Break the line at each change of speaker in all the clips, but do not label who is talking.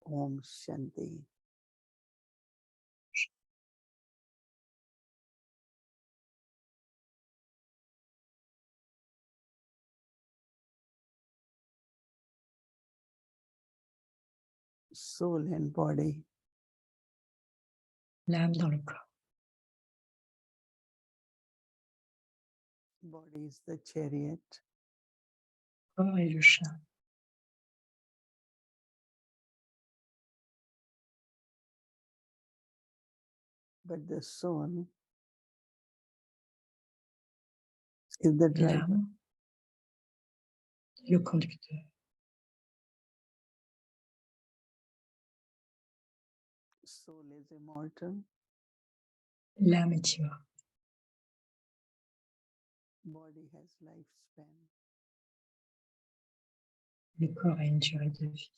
Om Shanti. Soul and body.
L'âme dans le corps.
Body is the chariot.
Corps est le chat.
But the soul is the driver.
L'âme, le conducteur.
Soul is immortal.
L'âme est immortelle.
Body has lifespan.
Le corps a une durée de vie.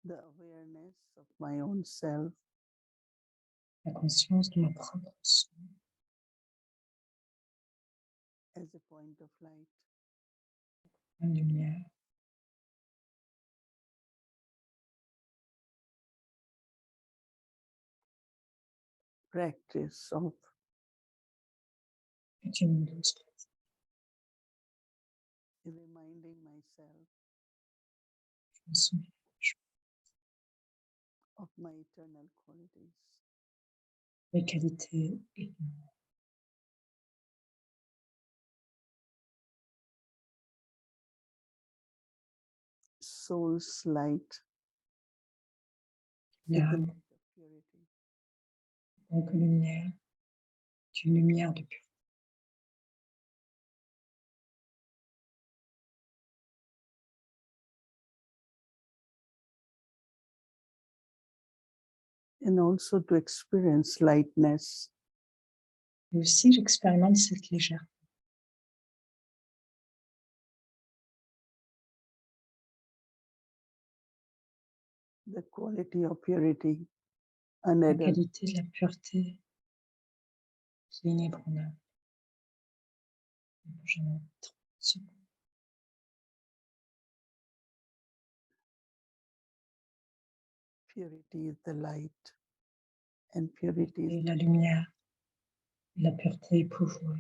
The awareness of my own self
La conscience de ma propre soi
as a point of light.
une lumière.
Practice of
Est une douce
reminding myself
je me souviens
of my eternal qualities.
mes qualités éternelles.
Soul's light is the
L'âme,
light of purity.
donc lumière, est une lumière de pureté.
And also to experience lightness
Et aussi, j'expérimente cette légèreté.
the quality of purity,
La
unadulterated.
qualité de la pureté qui est inébranlable. Jamais trop.
Purity is the light, and purity
Et
is
la lumière, la pureté est pouvoir.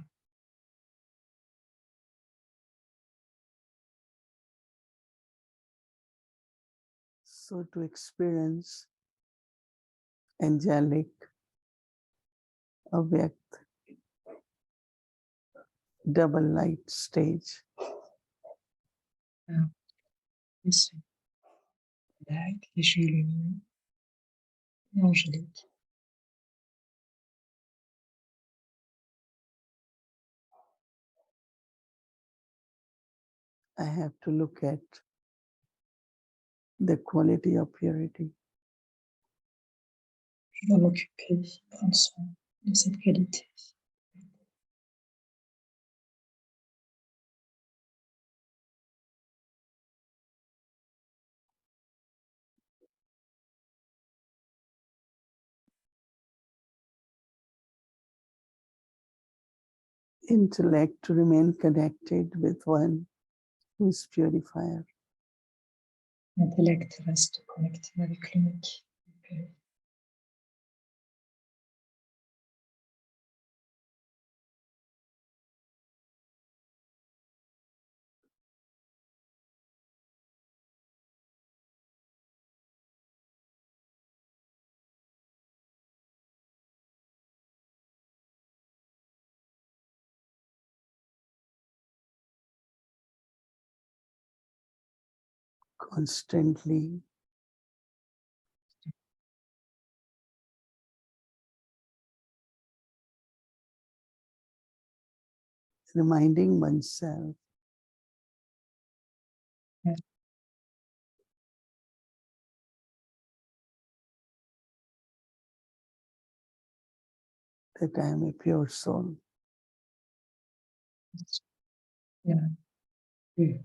so to experience angelic, avyakt, double light stage.
Ici, light, léger, lumineux, et angélique.
I have to look at the quality of purity.
Je dois m'occuper, prendre soin de cette qualité.
Intellect to remain connected with one who is purifier.
L'intellect reste connecté avec l'unique.
Constantly reminding oneself that I am a pure soul.
Yeah. Oui.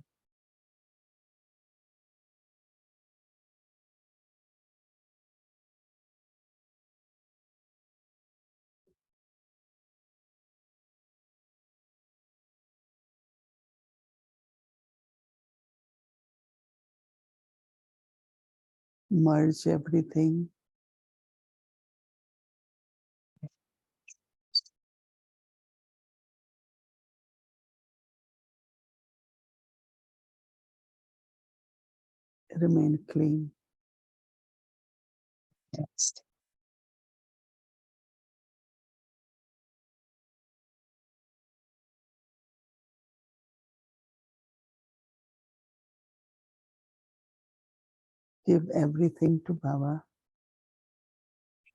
merge everything. Remain clean.
Reste.
Give everything to Baba.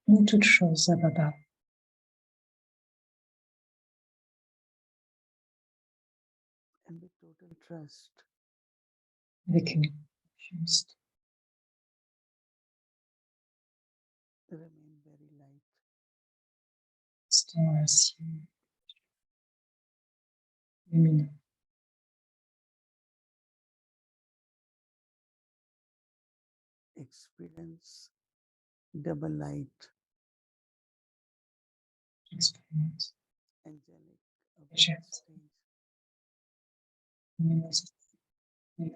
Donne toute chose à Baba.
And with total trust.
Avec une confiance.
Remain very light.
Restons ainsi lumineux.
Experience double light.
Expérimente
Angelic.
Légèreté.
Stage.
Luminosité. Et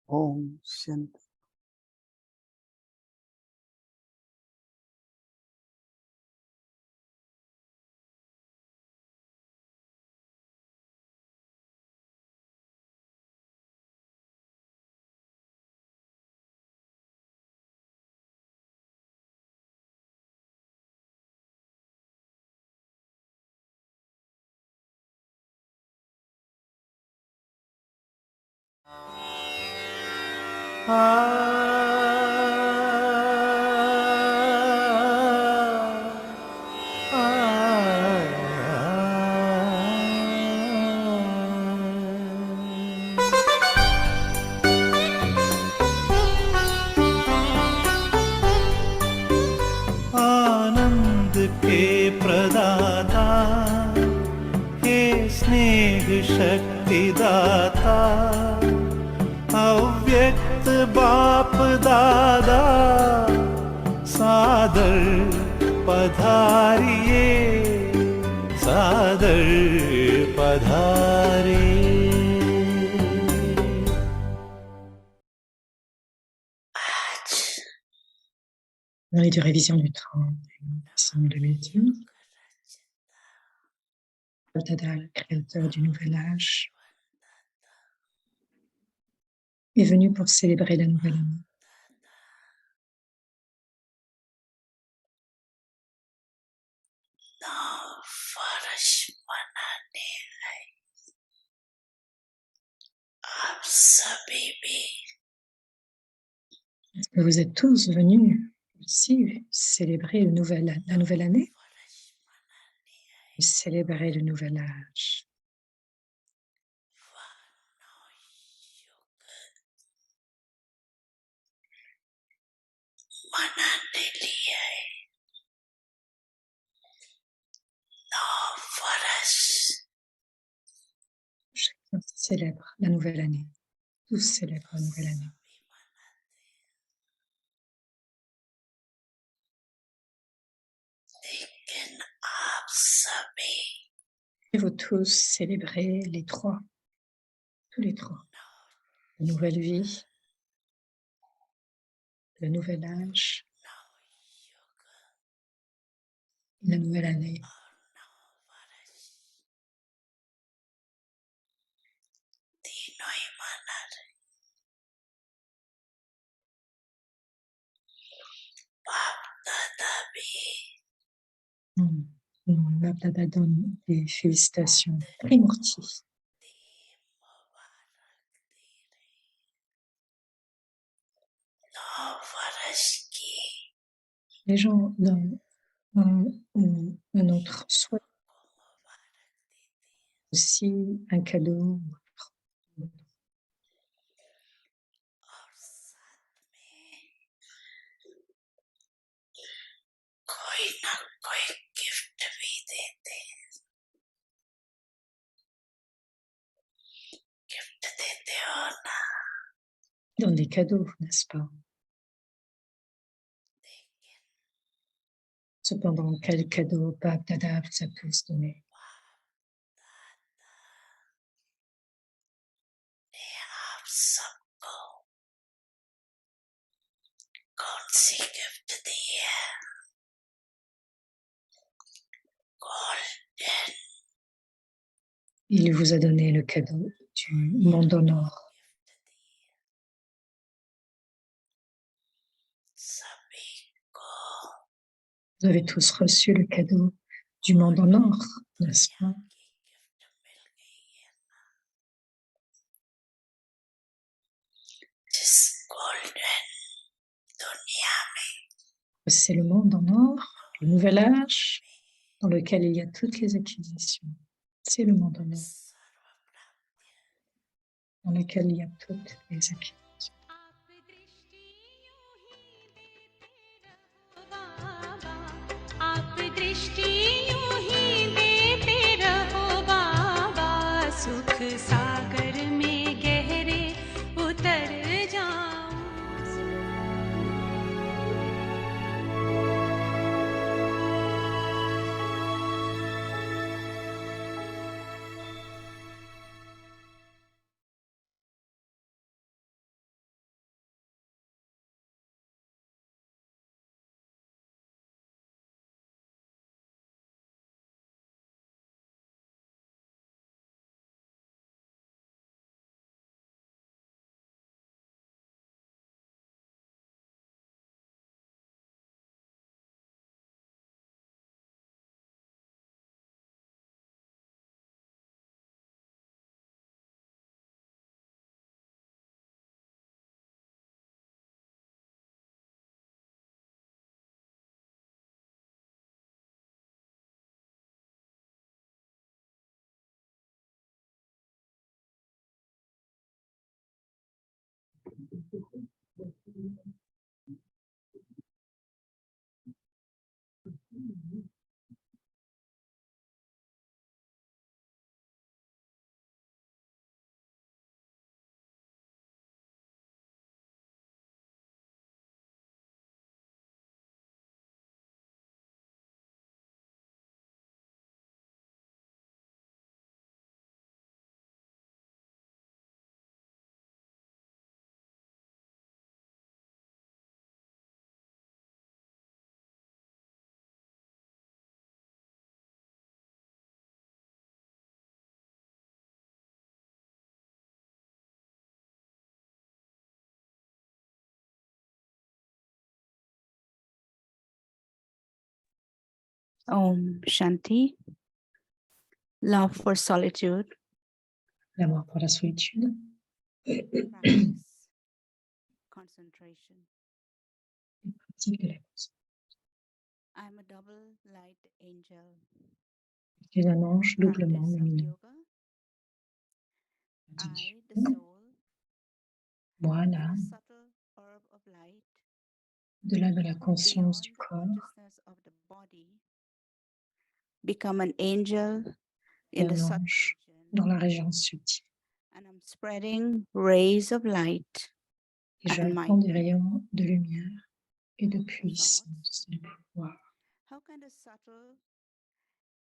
Om Shanti.
आनंद के प्रदाता हे स्नेह शक्ति दाता अव्यक्त बाप दादा सादर पधारिए सादर पधारिए
dans les deux révisions du 30 décembre 2012, Dada, le créateur du nouvel âge, est venu pour célébrer la nouvelle année.
आप सभी भी
Est-ce que vous êtes tous venus aussi célébrer la nouvelle année? Célébrer le nouvel âge. Chacun célèbre la nouvelle année. Tous célèbrent la nouvelle année. Et vous tous célébrez les trois, tous les trois. La nouvelle vie, le nouvel âge, la nouvelle année. Bab Dada donne des félicitations primordiales. Les gens donnent un autre souhait, aussi un cadeau. Ils donnent des cadeaux, n'est-ce pas? Cependant, quel cadeau Bab Dada vous a tous donné? Il vous a donné le cadeau du monde en or. Vous avez tous reçu le cadeau du monde en or, n'est-ce pas? C'est le monde en or, le nouvel âge, dans lequel il y a toutes les acquisitions. C'est le monde en or, dans lequel il y a toutes les acquisitions.
Om Shanti. Love for solitude.
L'amour pour la solitude.
Practice concentration.
pratique de la conscience.
I'm a double light angel.
Je suis un ange doublement
Practice of
lumineux.
yoga.
Pratique
I, the
du yoga.
soul,
Moi,
in
là,
a subtle orb of light,
au-delà de la conscience du
beyond
corps,
consciousness of the body, become an angel
et
in the
un
subtle
ange
region,
dans la région subtile.
and I'm spreading rays of light
Et je
and
répands
might.
des rayons de lumière et de
The
puissance et de pouvoir.
How can a subtle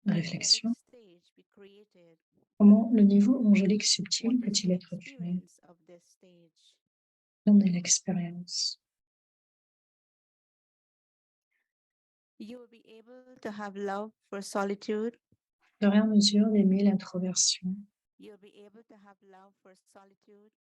angelic
Réflexion.
stage be created?
Comment le niveau angélique
What
subtil
is
peut-il
the
être créé
experience of this stage?
dans l'expérience?
You will be able to have love for solitude.
Vous serez en mesure d'aimer l'introversion.
You'll be able to have love for solitude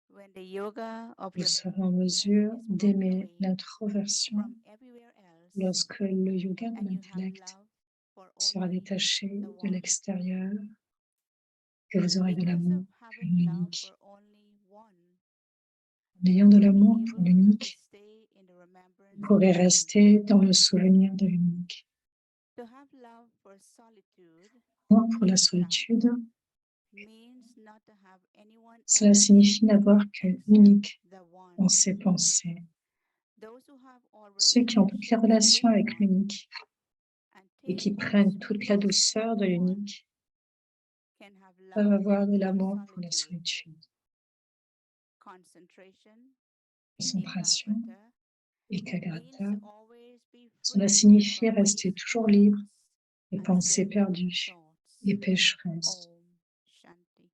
when the yoga of
Vous
your
serez en mesure
is broken
d'aimer
away
l'introversion
from everywhere else,
lorsque le yoga de
and you have
l'intellect
love for
sera
only
détaché
the
de
one.
l'extérieur, que vous aurez de
Because
l'amour
of
pour
having love
l'unique.
for only one,
En ayant de
you'll be
l'amour pour
able to
l'unique,
stay in the
vous
remembrance
pourrez
of one.
rester dans le souvenir de l'unique.
To have love for solitude
Moi, pour la solitude,
means not to have anyone
cela
else
signifie n'avoir que
except
l'unique
the one.
en ses pensées.
Those who have all
Ceux qui ont toutes les
relationships
relations
with
avec
one
l'unique
and
et
take
qui
all
prennent toute la
sweetness
douceur
from
de
one
l'unique
can have
peuvent
love
avoir de
for
l'amour pour la
solitude.
solitude.
Concentration,
Concentration,
ekagrata,
ékagrata,
means to always be
cela
free
signifie
from
rester
wasteful
toujours libre
thoughts
des
and
pensées
sinful
perdues
thoughts.
et pécheresses.
Om Shanti.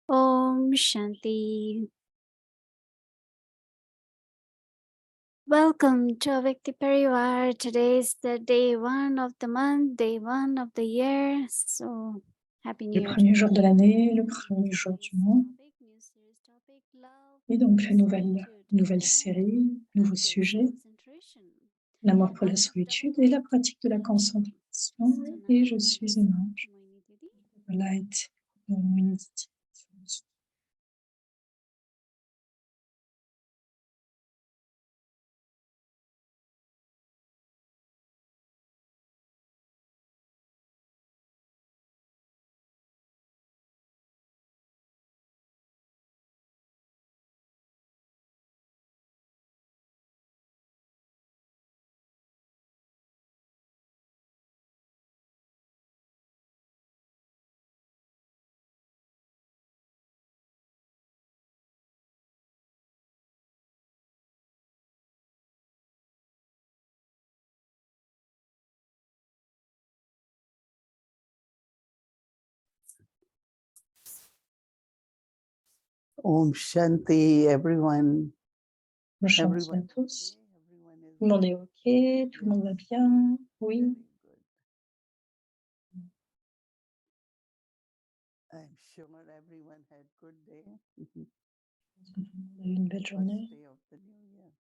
Om Shanti. Welcome to Avyakti Parivar. Today is the day 1 of the month, day 1 of the year. So, Happy New
Le
Year.
premier jour de l'année, le premier jour du mois,
New series topic, love,
et donc la
solitude,
nouvelle
and
série, nouveau
practice
sujet,
concentration.
l'amour pour la
I'm a
solitude
double
et la
light
pratique de la
angel.
concentration,
So
et
now
je
for
suis
this
un ange,
Kumaini Didi.
light, luminosité.
Om Shanti, everyone.
Bonjour à
Everyone
tous.
okay? Everyone is
Tout le monde est OK, tout le monde va bien. Oui,
very good. I'm sure everyone had good day. Mhm.
tout le monde a eu une belle
First
journée,
day of the new year.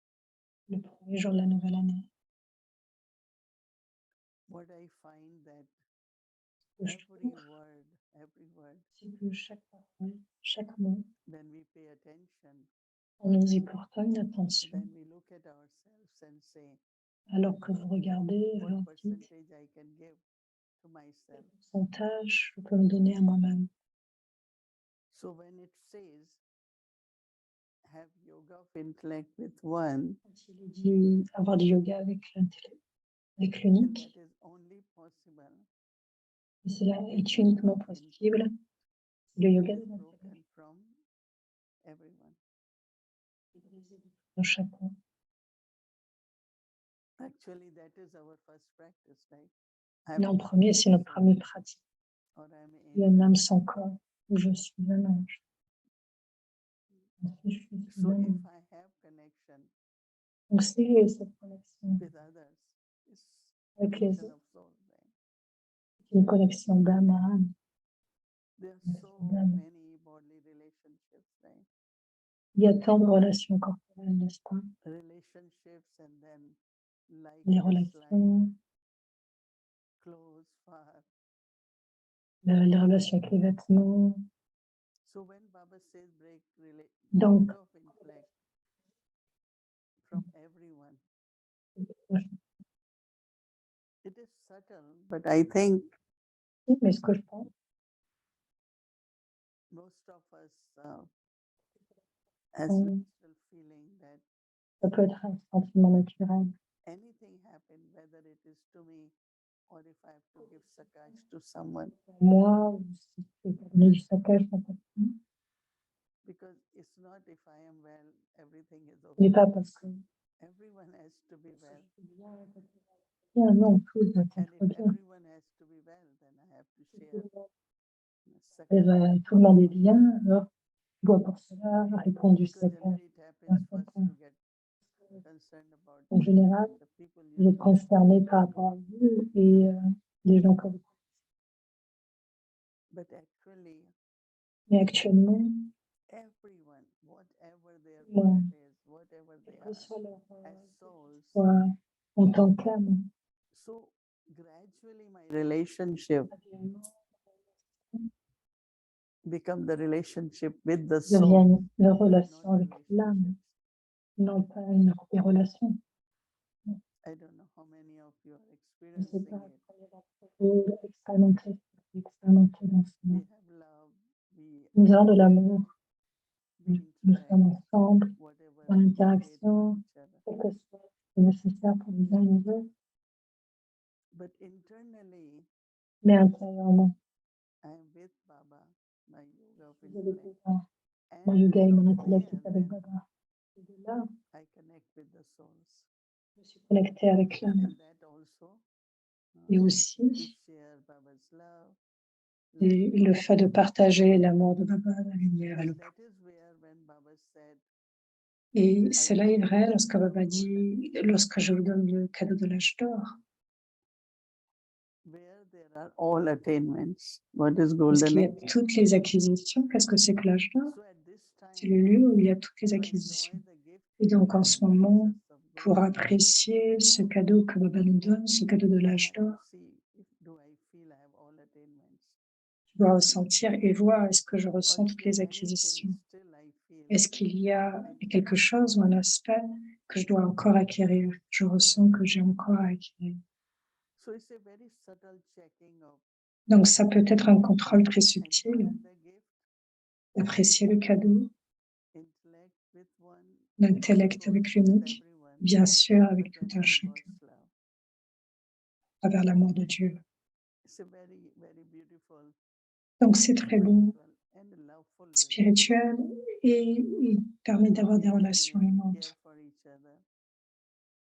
le premier jour de la nouvelle année.
What I find that
Ce que je
every
trouve,
word,
c'est que chaque parole, chaque mot,
when we pay attention,
en nous y portant une attention,
then we look at ourselves and say,
alors que vous regardez,
what
alors dites,
percentage I can give to myself.
pourcentage je peux me donner à moi-même.
So when it says, have yoga of intellect with one,
Quand il est dit avoir du yoga avec l'intellect, avec
and
l'unique,
that is only possible,
et cela est uniquement possible, le yoga
is
de l'intellect
broken from everyone.
est brisé dans chacun.
Actually, that is our first practice, right?
Mais en premier, c'est notre première pratique.
Or I'm
Il y a un âme sans corps, où je suis un ange. Ensuite, je suis
So
un
if
ange.
I have connection
Donc, si j'ai cette connexion
with others, it's
avec les
connection
autres,
of soul, right?
c'est une connexion d'âme à âme.
There are so
Connexion d'âme.
many bodily relationships.
Il y a tant de relations corporelles, n'est-ce pas?
relationships and then like,
Les
dislike,
relations,
close, far.
les relations avec les vêtements.
So when Baba says break
Donc,
yoga of intellect from everyone, it is subtle, but I think
oui, mais ce que je pense,
most of us has
Mm.
natural feeling that
ça peut être un sentiment naturel.
anything happen, whether it is to me or if I have to give sakash to someone,
Pour moi, ou si c'est pour donner du saccage à quelqu'un,
because it's not if I am well, everything is
ce n'est
okay.
pas parce que
Everyone has to be well.
bien, non, tout doit
And
être
if
bien.
everyone has to be well, then I have to share
Et
sakash.
ben, tout le monde est bien, alors je dois pour cela répondre du
Because
saccage.
generally it happens first
quelqu'un.
to get concerned about
En général,
the people
vous
you
êtes concerné par rapport à vous et les gens comme vous.
But actually,
Mais actuellement,
everyone, whatever their
Ouais.
part is, whatever they
quelle que soit
are,
leur
as souls,
foi en tant qu'âme,
so gradually my relationship become the relationship with the soul,
deviennent leur
not
relation avec l'âme,
relationships.
non pas des relations.
I don't know how many of you are
Je ne sais
experiencing
pas,
it.
vous expérimenter dans ce
We
monde.
have love, we
Nous avons de l'amour,
we
nous
interact,
sommes ensemble,
whatever
dans
is needed for
l'interaction,
each other.
quel que soit ce qui est nécessaire pour les uns et les autres,
But internally,
mais intérieurement,
I am with Baba, my yoga of
vous avez
intellect.
besoin.
And
Mon yoga et mon
from
intellect
there,
est avec
then
Baba. Et de là,
I connect with the souls.
je suis connectée avec l'âme.
And that also
Et
to
aussi,
share Baba's love.
et le fait de partager l'amour de Baba, la lumière et le
That is where when Baba said,
Et cela est vrai lorsque Baba dit, lorsque je vous donne le cadeau de l'âge d'or,
where there are all attainments, what is
parce qu'il
golden
y a
age?
toutes les acquisitions. Qu'est-ce que c'est que l'âge d'or?
So at this
C'est
time,
le lieu où il y a toutes les
to
acquisitions.
enjoy the gift
Et donc en
Baba
ce moment,
gives us of
pour
golden age,
apprécier ce cadeau que Baba nous donne, ce cadeau de
I
l'âge
have to
d'or,
see if do I feel I have all attainments.
je dois ressentir et voir est-ce que je
Or
ressens
is
toutes
there
les
anything
acquisitions.
still I feel
Est-ce qu'il y a
I need
quelque
to
chose ou un aspect que je dois encore acquérir? Je ressens que j'ai encore à acquérir.
So it's a very subtle checking of
Donc ça peut être un contrôle très subtil
enjoying the gift,
d'apprécier le cadeau,
intellect with one,
l'intellect
of
avec
course, with
l'unique,
everyone,
bien sûr avec
but
tout
then
un
through
chacun,
God's love.
à travers l'amour de Dieu.
It's a very, very beautiful,
Donc c'est très bon,
spiritual and loveful
spirituel, et il permet d'avoir des
relationship.
relations
We
aimantes.
care for each other,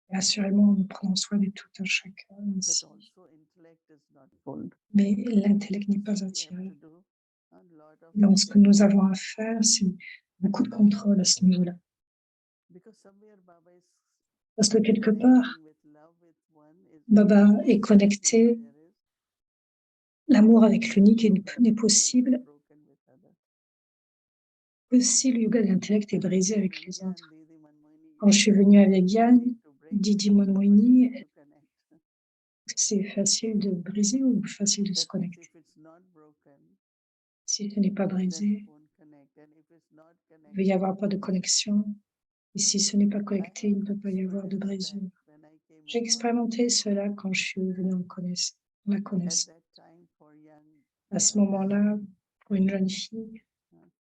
Et assurément, nous prenons soin de tout un chacun
but
ici.
also intellect is not full.
Mais l'intellect n'est pas
We have
attiré.
to do a lot of
Donc ce que
checking,
nous avons à faire, c'est beaucoup de contrôle à ce niveau-là.
because somewhere Baba is
Parce que quelque part,
connecting with love with one is
Baba
the
est
most
connecté,
there is,
l'amour avec l'unique n'est
intellect
possible
is broken with others.
que si le yoga de l'intellect est brisé avec les
Yann,
autres.
Didi Manmohini,
Quand je suis venue avec Yann,
easy to break,
Didi
but
Monmohini,
easy to connect.
c'est facile de briser ou facile de se
That means
connecter?
if it's not broken,
Si ce n'est pas
then
brisé,
it won't connect. And if it's not
il ne
connected,
peut y avoir pas de connexion. Et si ce n'est pas
I
connecté, il ne peut pas y avoir de
experienced
brisure.
that when I came
J'ai
in
expérimenté
knowledge.
cela quand je suis venue en la
At
connaissance.
that time for young
À ce
girls,
moment-là, pour une jeune fille,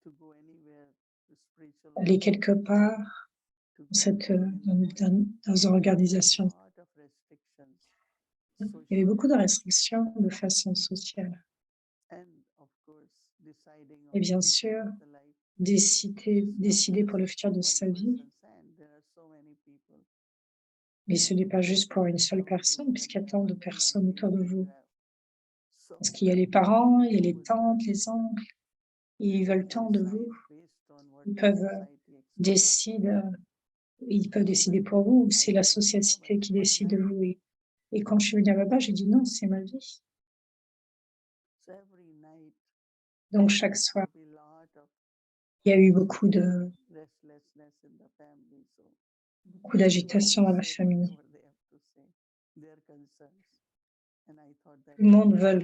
to go anywhere to spiritual
aller
world,
quelque part
to
dans
go anywhere in the world,
dans une organisation,
lot of restrictions,
il y avait beaucoup de restrictions de façon sociale.
and of course deciding
Et
on
bien
future
sûr,
of the life.
décider pour le futur de
One
sa vie.
person's hand. There are so many people.
Mais ce n'est pas juste pour une seule
How to
personne, puisqu'il y a tant de
whenever the
personnes autour de
grandchildren
vous.
have so
Parce qu'il y a les parents, il y a les tantes,
would
les oncles, ils veulent tant de vous.
decide based on what
Ils
the
peuvent
society expects.
ils peuvent décider pour vous, ou c'est la
I told Baba,
société qui
my
décide de
life.
vous. Et quand je suis venue à Baba, j'ai dit non, c'est ma vie.
So every night
Donc chaque soir,
there will be lot of
il y a eu beaucoup de
restlessness. in the family. So
beaucoup d'agitation dans la
say
famille.
whatever they have to say, their concerns. And I thought that
Tout le monde veut,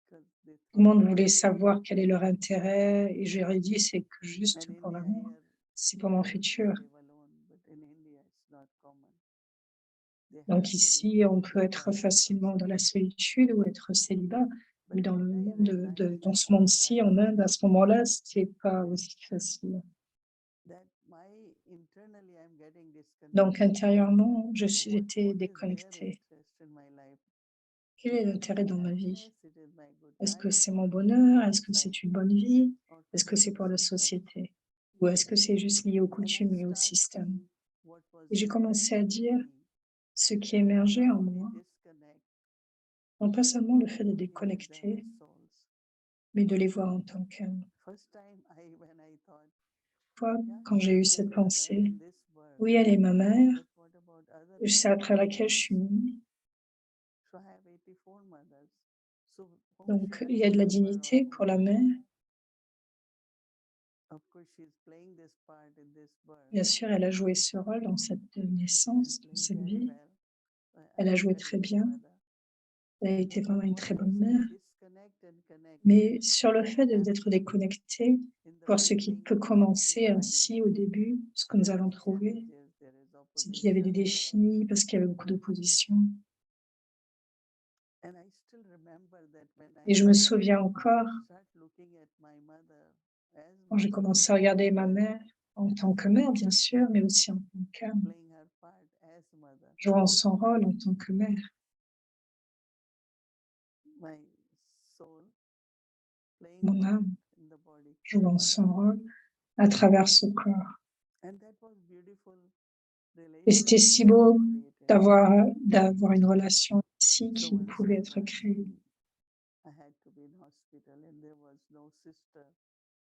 because they
tout le monde
thought
voulait savoir quel est leur intérêt et je leur ai dit c'est que
and
juste
in
pour
India
l'amour,
here
c'est pour mon
they
futur.
live alone, but in India it's not common. They have
Donc
to be
ici, on peut être
private
facilement
person.
dans la solitude ou être célibat, mais
But
dans
what
le
I
monde
realized
dans
at
ce
all
monde-ci,
that
en Inde, à ce moment-là, c'est pas aussi facile.
that internally I'm getting
Donc
disconnected.
intérieurement,
What
été
is their
déconnectée.
interest in my life?
Quel
Is
est
it
l'intérêt
my
dans ma vie?
happiness? It is my good
Est-ce que
life?
c'est mon
Or
bonheur?
for
Est-ce que c'est
society?
une bonne vie?
Or for
Est-ce que c'est pour la
system?
société? Ou est-ce que c'est juste lié aux
And I
coutumes et au
start
système?
seeing what was
Et j'ai commencé à
emerging
dire
in me,
ce qui émergeait
not
en
only
moi,
disconnect,
non pas seulement le fait de
looking at them
déconnecter,
as souls.
mais de les voir en tant qu'âme.
First time when I thought,
Fois,
yeah,
quand
she
j'ai
is
eu
my
cette
mother
pensée,
in this world,
oui, elle est ma mère,
but what about other
je sais à travers laquelle je
souls?
suis née.
So I have 84 mothers. So how
Donc,
should I
il y a de la
remember all
dignité
of
pour la
them?
mère.
Of course, she's playing this part in this birth
Bien sûr, elle a joué ce rôle dans cette
and
naissance, dans
playing
cette
very
vie.
well.
Elle
I'm
a
a
joué
very
très
good
bien.
mother.
Elle a été
But
vraiment une
what
très
I
bonne
say,
mère.
disconnect and connect.
Mais sur le
What
fait d'être
happened
déconnecté,
in the
voir ce qui
beginning,
peut
we
commencer
find
ainsi au début, ce que nous
there
avons
are
trouvé,
challenges, there is
c'est qu'il y avait des
opposition.
défis parce qu'il y avait beaucoup d'opposition.
And I still remember that when
Et
I
je me souviens encore,
start looking at my mother as
quand j'ai
mother,
commencé à regarder ma mère en tant que mère, bien sûr, mais aussi en tant qu'âme,
playing her part as mother,
jouant son rôle en tant que mère,
my soul playing
mon
part
âme,
in the body.
jouant son rôle à travers ce corps.
And that was beautiful
Et c'était
relationship
si beau
created.
d'avoir une relation ainsi
So
qui
one
pouvait être
summer,
créée.
I had to be in hospital and there was no sister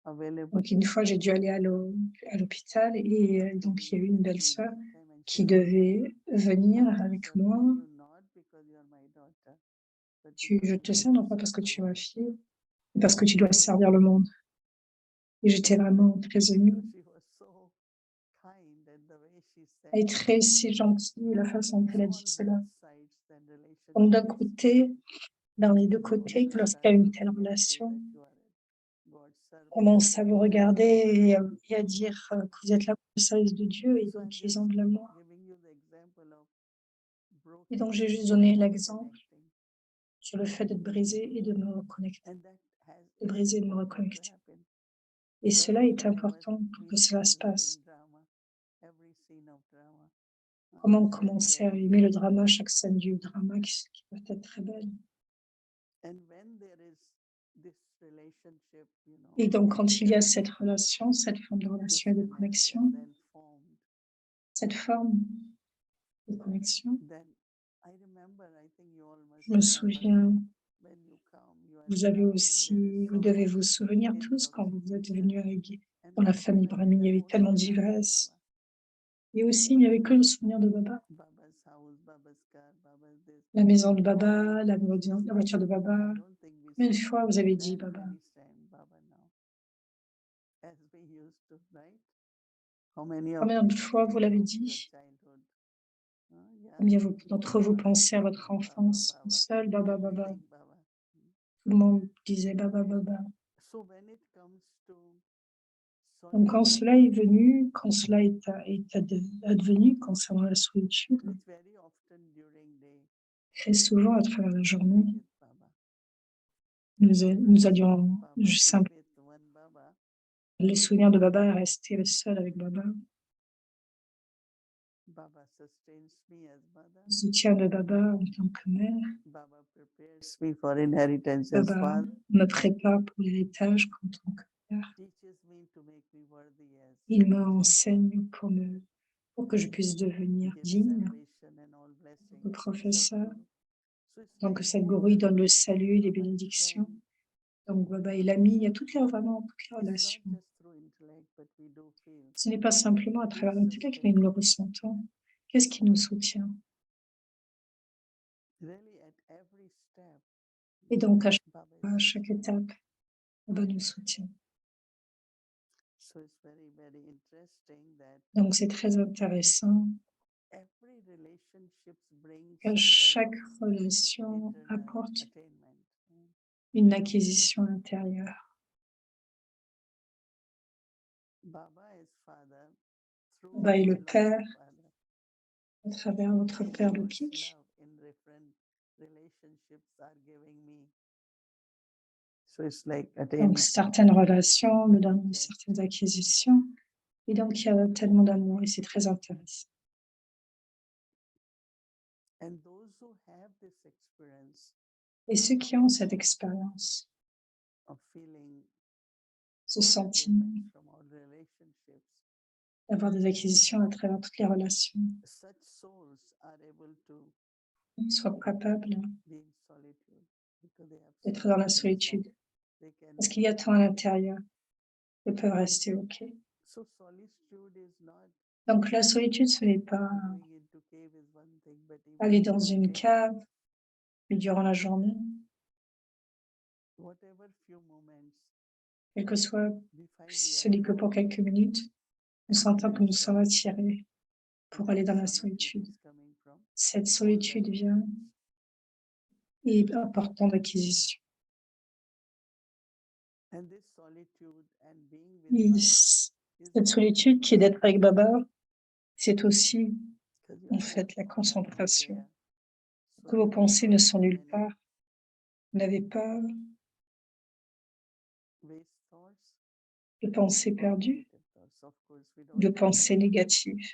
available.
Donc une fois, j'ai dû aller à l'hôpital et donc il y a eu une belle sœur qui devait venir avec moi. Je te sers non pas parce que tu es ma fille, mais parce que tu dois servir le monde. Et j'étais vraiment très émue. Elle est très si gentille, la façon dont elle a dit cela. Donc d'un côté, dans les deux côtés, lorsqu'il y a une telle relation, on commence à vous regarder et à dire que vous êtes là pour le service de Dieu et donc ils ont de l'amour. Et donc j'ai juste donné l'exemple sur le fait d'être brisé et de me reconnecter, de briser et de me reconnecter. Et cela est important pour que cela se passe. Comment commencer à aimer le drama, chaque scène du drama qui peut être très belle. Et donc quand il y a cette relation, cette forme de relation et de connexion, cette forme de connexion, je me souviens, vous devez vous souvenir tous quand vous êtes venus dans la famille Brahmi, il y avait tellement d'ivresse. Et aussi, il n'y avait que le souvenir de Baba. La maison de Baba, la voiture de Baba. Combien de fois vous avez dit Baba? Combien de fois vous l'avez dit? Combien d'entre vous pensez à votre enfance seul, Baba, Baba? Tout le monde disait Baba, Baba. Donc quand cela est venu, quand cela est advenu concernant la solitude, très souvent à travers la journée, nous allions simplement, le souvenir de Baba est resté seul avec Baba. Le soutien de Baba en tant que mère. Baba me prépare pour l'héritage en tant que père. Il m'enseigne pour que je puisse devenir digne. Le professeur, donc Sadhguru donne le salut, les bénédictions. Donc Baba est l'ami, il y a vraiment toutes les relations. Ce n'est pas simplement à travers l'intellect, mais nous le ressentons. Qu'est-ce qui nous soutient? Et donc à chaque étape, Baba nous soutient.
So it's very, very interesting that
Donc, c'est très intéressant
every relationship brings
que
some
chaque
kind of
relation
internal
apporte
attainment.
une acquisition intérieure.
Baba is father through
Baba est
his
le
love
Père
of father.
à travers votre
And
Père
God's
Lokik.
love in different relationships are giving me. So it's like
Donc,
attainment.
certaines relations me donnent certaines acquisitions. Et donc, il y a tellement d'amour et c'est très intéressant.
And those who have this experience
Et ceux qui ont cette expérience,
of feeling
ce
all
sentiment
attainment from all relationships,
d'avoir des acquisitions à travers toutes les relations,
such souls are able to
soient capables
be in solitude because they have
d'être
so
dans la
much
solitude.
inside. They can
Parce qu'il y a tout à l'intérieur. Ils peuvent rester OK.
so solitude is not
Donc, la solitude, ce n'est pas
going into cave is one thing, but even
aller dans
in
une
cave,
cave, mais durant la journée,
whatever few moments
quel que soit,
we find
si
we
ce
are
n'est que pour
drawn
quelques minutes, nous sentons que nous sommes attirés pour
and
aller
that
dans la
solitude
solitude.
is coming from
Cette
all that
solitude vient et est important d'acquisition.
and this solitude and being with
Et
Baba
cette
is not
solitude qui est d'être avec Baba, c'est aussi
because you
en
are
fait
not
la
thought
concentration.
nowhere. So
Que vos
you
pensées
do
ne
not
sont
have
nulle
any
part. Vous n'avez pas
waste thoughts
de pensées
or
perdues,
negative thoughts. Of course, we don't
de
have
pensées
that.
négatives.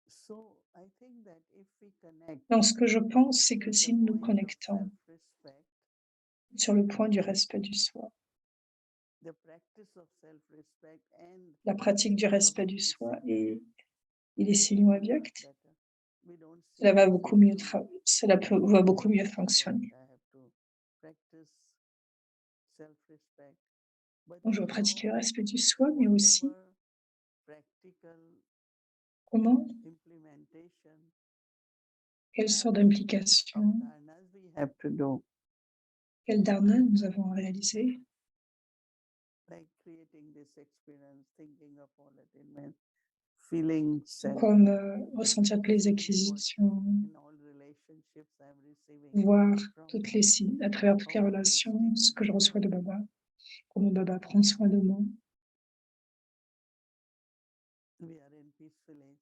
So I think that if we connect
Donc, ce que je pense, c'est que
at
si
the
nous nous
point of
connectons
self-respect,
sur le point du respect du soi,
the practice of self-respect and
la pratique du respect du soi et les signaux avyakts,
we don't see
cela va
this
beaucoup mieux,
to
va beaucoup mieux
what
fonctionner.
I have to practice self-respect, but
Donc, je vais
also
pratiquer le respect du soi, mais aussi
whatever practical
comment,
implementation
quelle sorte
of
d'implication,
dharnas we have to do,
quel dharna nous avons réalisé,
like creating this experience, thinking of all attainment, feeling self,
comme ressentir toutes les
seeing what
acquisitions,
in all relationships I'm receiving
voir
from
toutes les signes, à travers toutes les
how Baba is
relations,
taking
ce que je
care
reçois
of
de
me.
Baba, comment Baba prend soin de moi.
We are in Peace Village.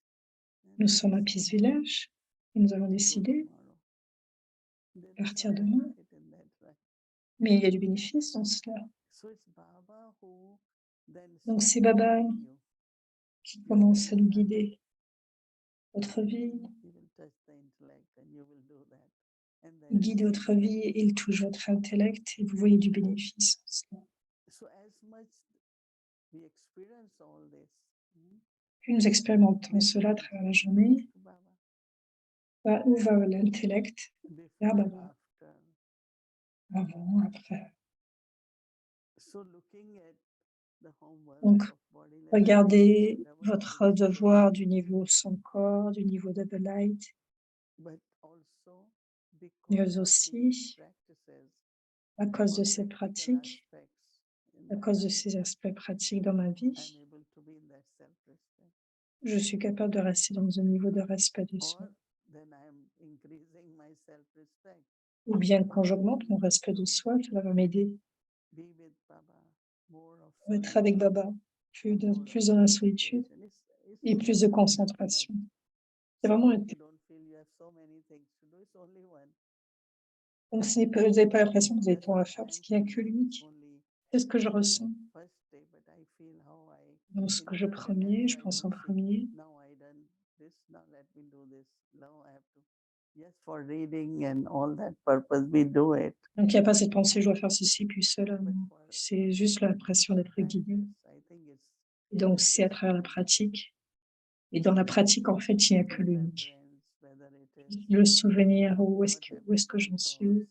and
Nous
we
sommes à
decide
Peace Village et nous avons
to go
décidé
tomorrow. There
de
is
partir
some
demain,
benefit in that, right?
mais il y a du bénéfice dans cela.
So it's Baba who then
Donc, c'est
starts
Baba
guiding you.
qui
You
commence à
will
nous
do that.
guider. Votre vie,
He will touch the intellect and you will do that. And then
il
you
guide
see
votre
the
vie et il touche votre intellect et vous voyez du bénéfice en cela.
So as much we experience all this,
Plus nous expérimentons
which
cela à
comes
travers la journée,
to Baba,
où va l'intellect, vers
before,
Baba,
after.
avant, après.
So looking at the homework
Donc,
of body level
regardez
meditation, double
votre
light
devoir du
experience,
niveau sans corps, du niveau double light,
but also
mais
because of
aussi
these practices,
à cause de
or
ces
practical
pratiques,
aspects in
à
my
cause de
life,
ces aspects pratiques dans ma vie,
I'm able to be in that self-respect.
je suis capable de rester dans un niveau de respect de soi.
Or then I'm increasing my self-respect.
Ou bien quand j'augmente mon respect de soi, cela va m'aider
Be with Baba, more of
à être avec
solitude,
Baba, plus
and more of
dans la solitude
concentration. It's
et
so
plus de
easy to
concentration.
connect.
C'est
So
vraiment
that you don't feel you have so many things to do. It's only one.
donc vous n'avez pas l'impression que vous avez
That's
tant à
what
faire parce
I'm
qu'il n'y a que
feeling
l'unique.
only
C'est ce que je ressens.
first day, but I feel how I
Donc ce que je
interact
je
I
pense en
don't see.
premier.
Now I done this, now let me do this. Now I have to. Yes, for reading and all that purpose we do it.
Donc il n'y a pas cette pensée, je dois faire ceci, puis cela.
But
Non.
for
C'est juste l'impression d'être guidé.
practice, I think it's
Et donc c'est à travers la pratique. Et dans la pratique, en fait, il n'y a que l'unique.
remembrance, whether it is
Le souvenir, où
not
est-ce que
having
j'en
any
suis,
thoughts,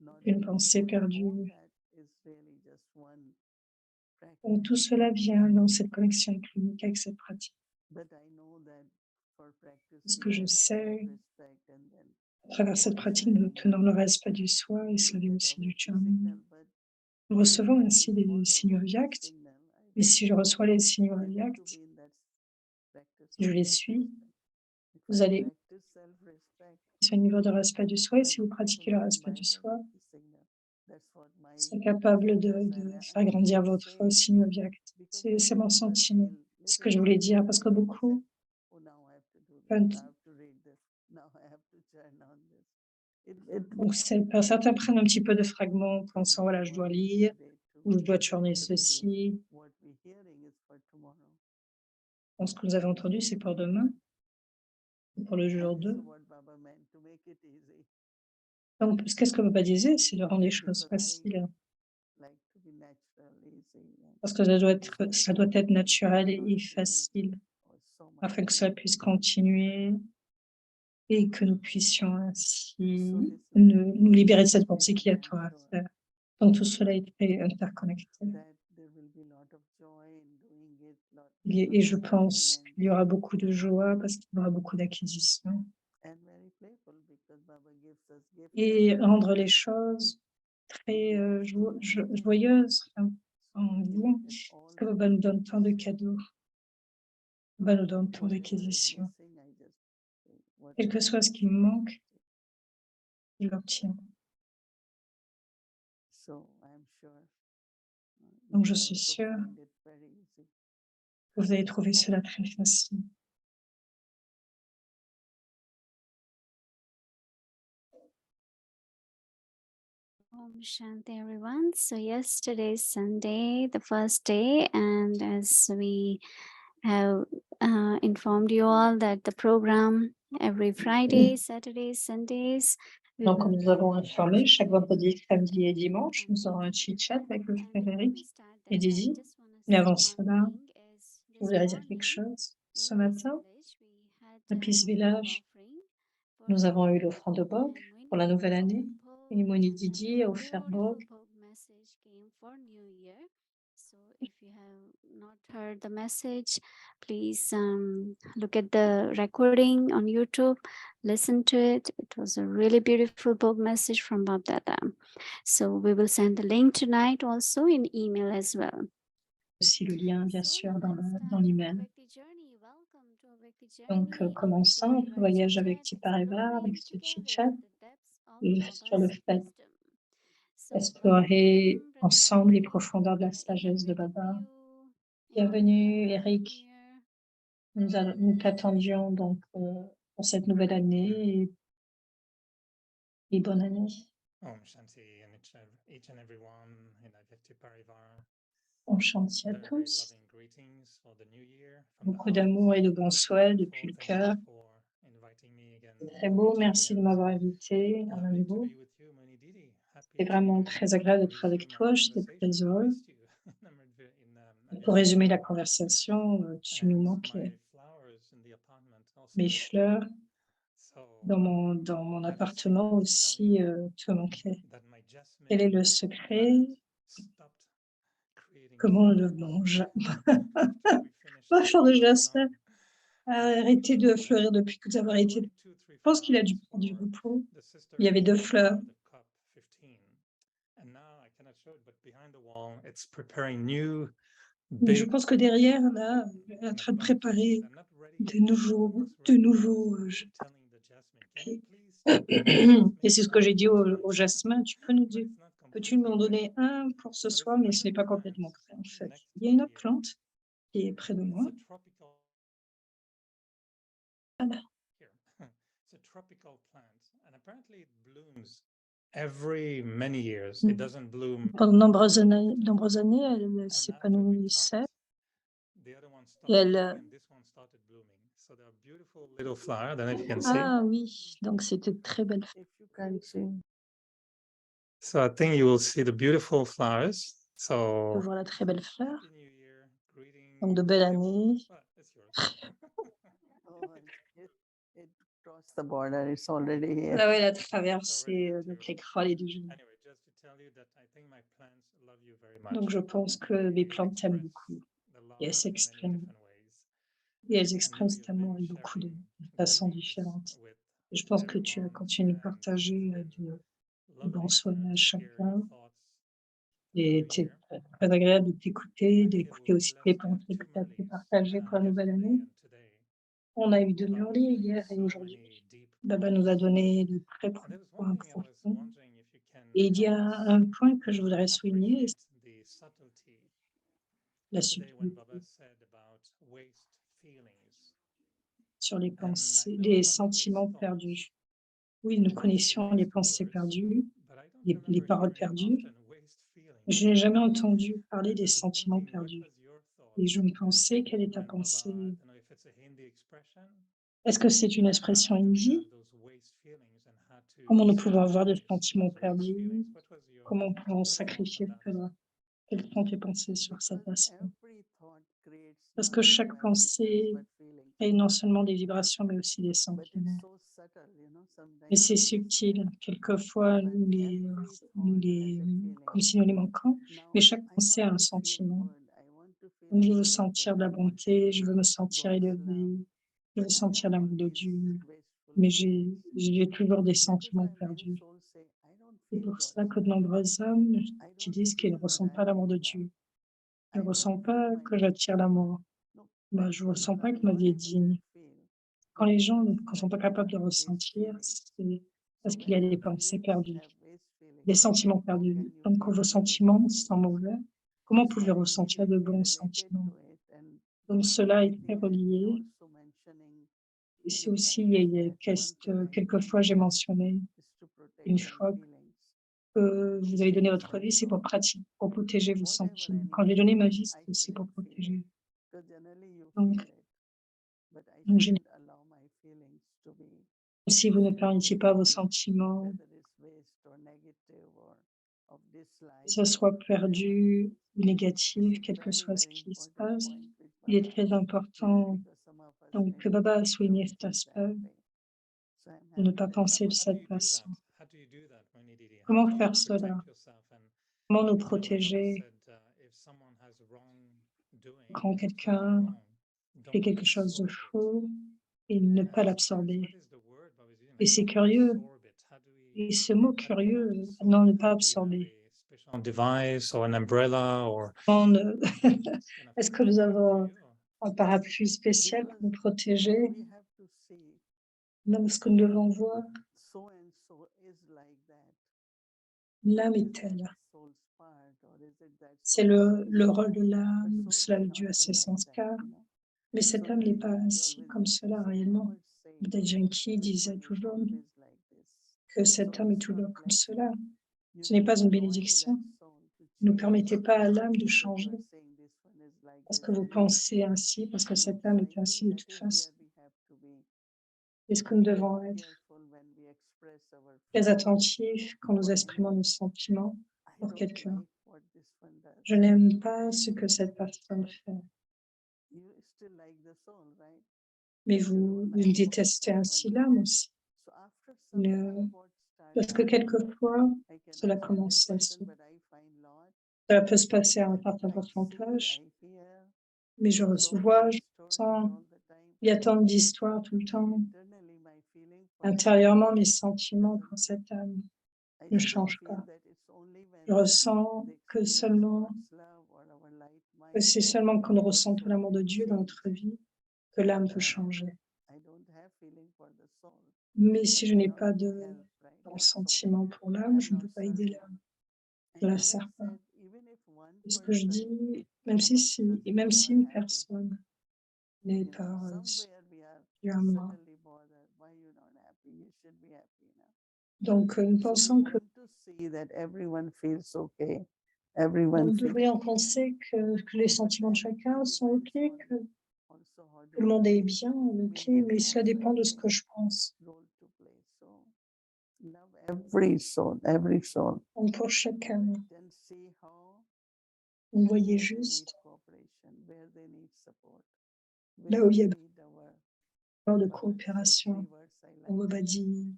not
une
having
pensée
all
perdue.
that is really just one practice.
Donc, tout cela vient dans cette connexion avec l'unique, avec cette pratique.
But I know that for practice,
Parce
we
que je
have
sais,
self-respect and then
à travers cette pratique, nous tenons le respect du soi et cela vient aussi du charme. Nous recevons ainsi des signaux Vyakt, et si je reçois les signaux Vyakt, si je les suis, vous allez sur le niveau de respect du soi, et si vous pratiquez le respect du soi, c'est capable de faire grandir votre signe Vyakt. C'est mon sentiment, ce que je voulais dire, parce que beaucoup, donc certains prennent un petit peu de fragments en pensant, voilà, je dois lire, ou je dois tourner ceci. Donc, ce que vous avez entendu, c'est pour demain, pour le jour 2. Donc, qu'est-ce que Baba disait? C'est de rendre les choses faciles. Parce que ça doit être naturel et facile, afin que cela puisse continuer et que nous puissions ainsi nous libérer de cette pensée qu'il y a tout à faire. Donc, tout cela est très interconnecté. Et je pense qu'il y aura beaucoup de joie parce qu'il y aura beaucoup d'acquisition. Et rendre les choses très joyeuses en disant que Baba nous donne tant de cadeaux, Baba nous donne tant d'acquisitions. Quel que soit ce qui me manque, il l'obtient. Donc je suis sûre que vous allez trouver cela très facile.
Om Shanti, everyone. So yesterday is Sunday, the first day, and as we have informed you all that the program every Friday, Saturdays, Sundays.
Donc, comme nous avons informé, chaque vendredi, samedi et dimanche, nous aurons un chit-chat avec le frère Eric et Daisy. Mais avant cela, je voudrais dire quelque chose. Ce matin, à Peace Village, nous avons eu l'offrande de Bog pour la nouvelle année. Et Moni Didi a offert Bog.
So if you have not heard the message, please look at the recording on YouTube, listen to it. It was a really beautiful book message from Bab Dada. So we will send the link tonight also in email as well.
Aussi le lien, bien sûr, dans l'email. Donc, commençons notre voyage avec Tipareva, avec ce chit-chat, sur le fait d'explorer ensemble les profondeurs de la sagesse de Baba. Bienvenue, Eric. Nous t'attendions donc pour cette nouvelle année et bonne année. Om Shanti à tous. Beaucoup d'amour et de bons souhaits depuis le cœur. C'est très beau, merci de m'avoir invité à nouveau. C'est vraiment très agréable d'être avec toi, je suis très heureux. Pour résumer la conversation, tu nous manquais. Mes fleurs dans mon appartement aussi te manquaient. Quel est le secret? Comment le mange? Ma fleur de jasmin a arrêté de fleurir depuis que nous avons arrêté. Je pense qu'il a dû prendre du repos. Il y avait 2 fleurs. Mais je pense que derrière, là, elle est en train de préparer de nouveaux. Et c'est ce que j'ai dit au jasmin. Peux-tu m'en donner un pour ce soir? Mais ce n'est pas complètement prêt, en fait. Il y a une autre plante qui est près de moi. Voilà. Pendant de nombreuses années, elle s'épanouissait. Et elle... Ah oui, donc c'était de très belles fleurs.
So I think you will see the beautiful flowers.
On peut voir la très belle fleur. Donc de belles années. Ah ouais, elle a traversé donc l'écran et du jeu. Donc je pense que les plantes t'aiment beaucoup. Et elles s'expriment. Et elles expriment cet amour de beaucoup de façons différentes. Et je pense que tu as continué de partager de bons soins à chacun. Et c'était très agréable de t'écouter, d'écouter aussi les pensées que tu as pu partager pour la nouvelle année. On a eu de Nurli hier et aujourd'hui. Baba nous a donné de très points profonds. Et il y a un point que je voudrais souligner, c'est la subtilité sur les pensées, les sentiments perdus. Oui, nous connaissions les pensées perdues, les paroles perdues. Je n'ai jamais entendu parler des sentiments perdus. Et je me pensais, quelle est ta pensée? Est-ce que c'est une expression hindi? Comment nous pouvons avoir des sentiments perdus? Comment pouvons sacrifier cela? Quelles sont tes pensées sur cet aspect? Parce que chaque pensée crée non seulement des vibrations, mais aussi des sentiments. Mais c'est subtil. Quelquefois, comme si nous les manquons, mais chaque pensée a un sentiment. Donc, je veux sentir de la bonté, je veux me sentir élevé, je veux sentir l'amour de Dieu, mais j'ai toujours des sentiments perdus. C'est pour cela que de nombreux hommes qui disent qu'ils ne ressentent pas l'amour de Dieu. Je ne ressens pas que j'attire l'amour. Je ne ressens pas que ma vie est digne. Quand les gens ne sont pas capables de ressentir, c'est parce qu'il y a des pensées perdues, des sentiments perdus. Donc, quand vos sentiments sont mauvais, comment pouvez ressentir de bons sentiments? Donc, cela est très relié. Ici aussi, il y a quelquefois, j'ai mentionné une fois que vous avez donné votre vie, c'est pour pratiquer, pour protéger vos sentiments. Quand j'ai donné ma vie, c'est aussi pour protéger. Donc, si vous ne permettez pas vos sentiments, que ce soit perdu ou négatif, quel que soit ce qui se passe, il est très important donc, que Baba a souligné cet aspect de ne pas penser de cette façon. Comment faire cela? Comment nous protéger quand quelqu'un fait quelque chose de faux et ne pas l'absorber? Et c'est curieux. Et ce mot curieux, non, ne pas absorber.
Device or an umbrella or
Est-ce que nous avons un parapluie spécial pour nous protéger? Non, ce que nous devons voir, l'âme est telle. C'est le rôle de l'âme, ou cela est dû à ses sanskars. Mais cette âme n'est pas ainsi comme cela réellement. Buddha Janki disait toujours que cette âme est toujours comme cela. Ce n'est pas une bénédiction. Ne permettez pas à l'âme de changer parce que vous pensez ainsi, parce que cette âme est ainsi de toute façon. Est-ce que nous devons être très attentifs quand nous exprimons nos sentiments pour quelqu'un? Je n'aime pas ce que cette personne fait. Mais vous détestez ainsi l'âme aussi. Parce que quelquefois, cela commence ainsi. Cela peut se passer à un certain pourcentage, mais je vois, je sens, il y a tant d'histoires tout le temps. Intérieurement, mes sentiments pour cette âme ne changent pas. Je ressens que c'est seulement quand nous ressentons l'amour de Dieu dans notre vie que l'âme peut changer. Mais si je n'ai pas de sentiment pour l'âme, je ne peux pas aider l'âme. Je ne la sers pas. Et ce que je dis, même si une personne n'est pas à moi. Donc, nous pensons que nous devrions penser que les sentiments de chacun sont OK, que tout le monde est bien, OK, mais cela dépend de ce que je pense. Donc, pour chacun, vous voyez juste là où il y a besoin de coopération. Baba dit,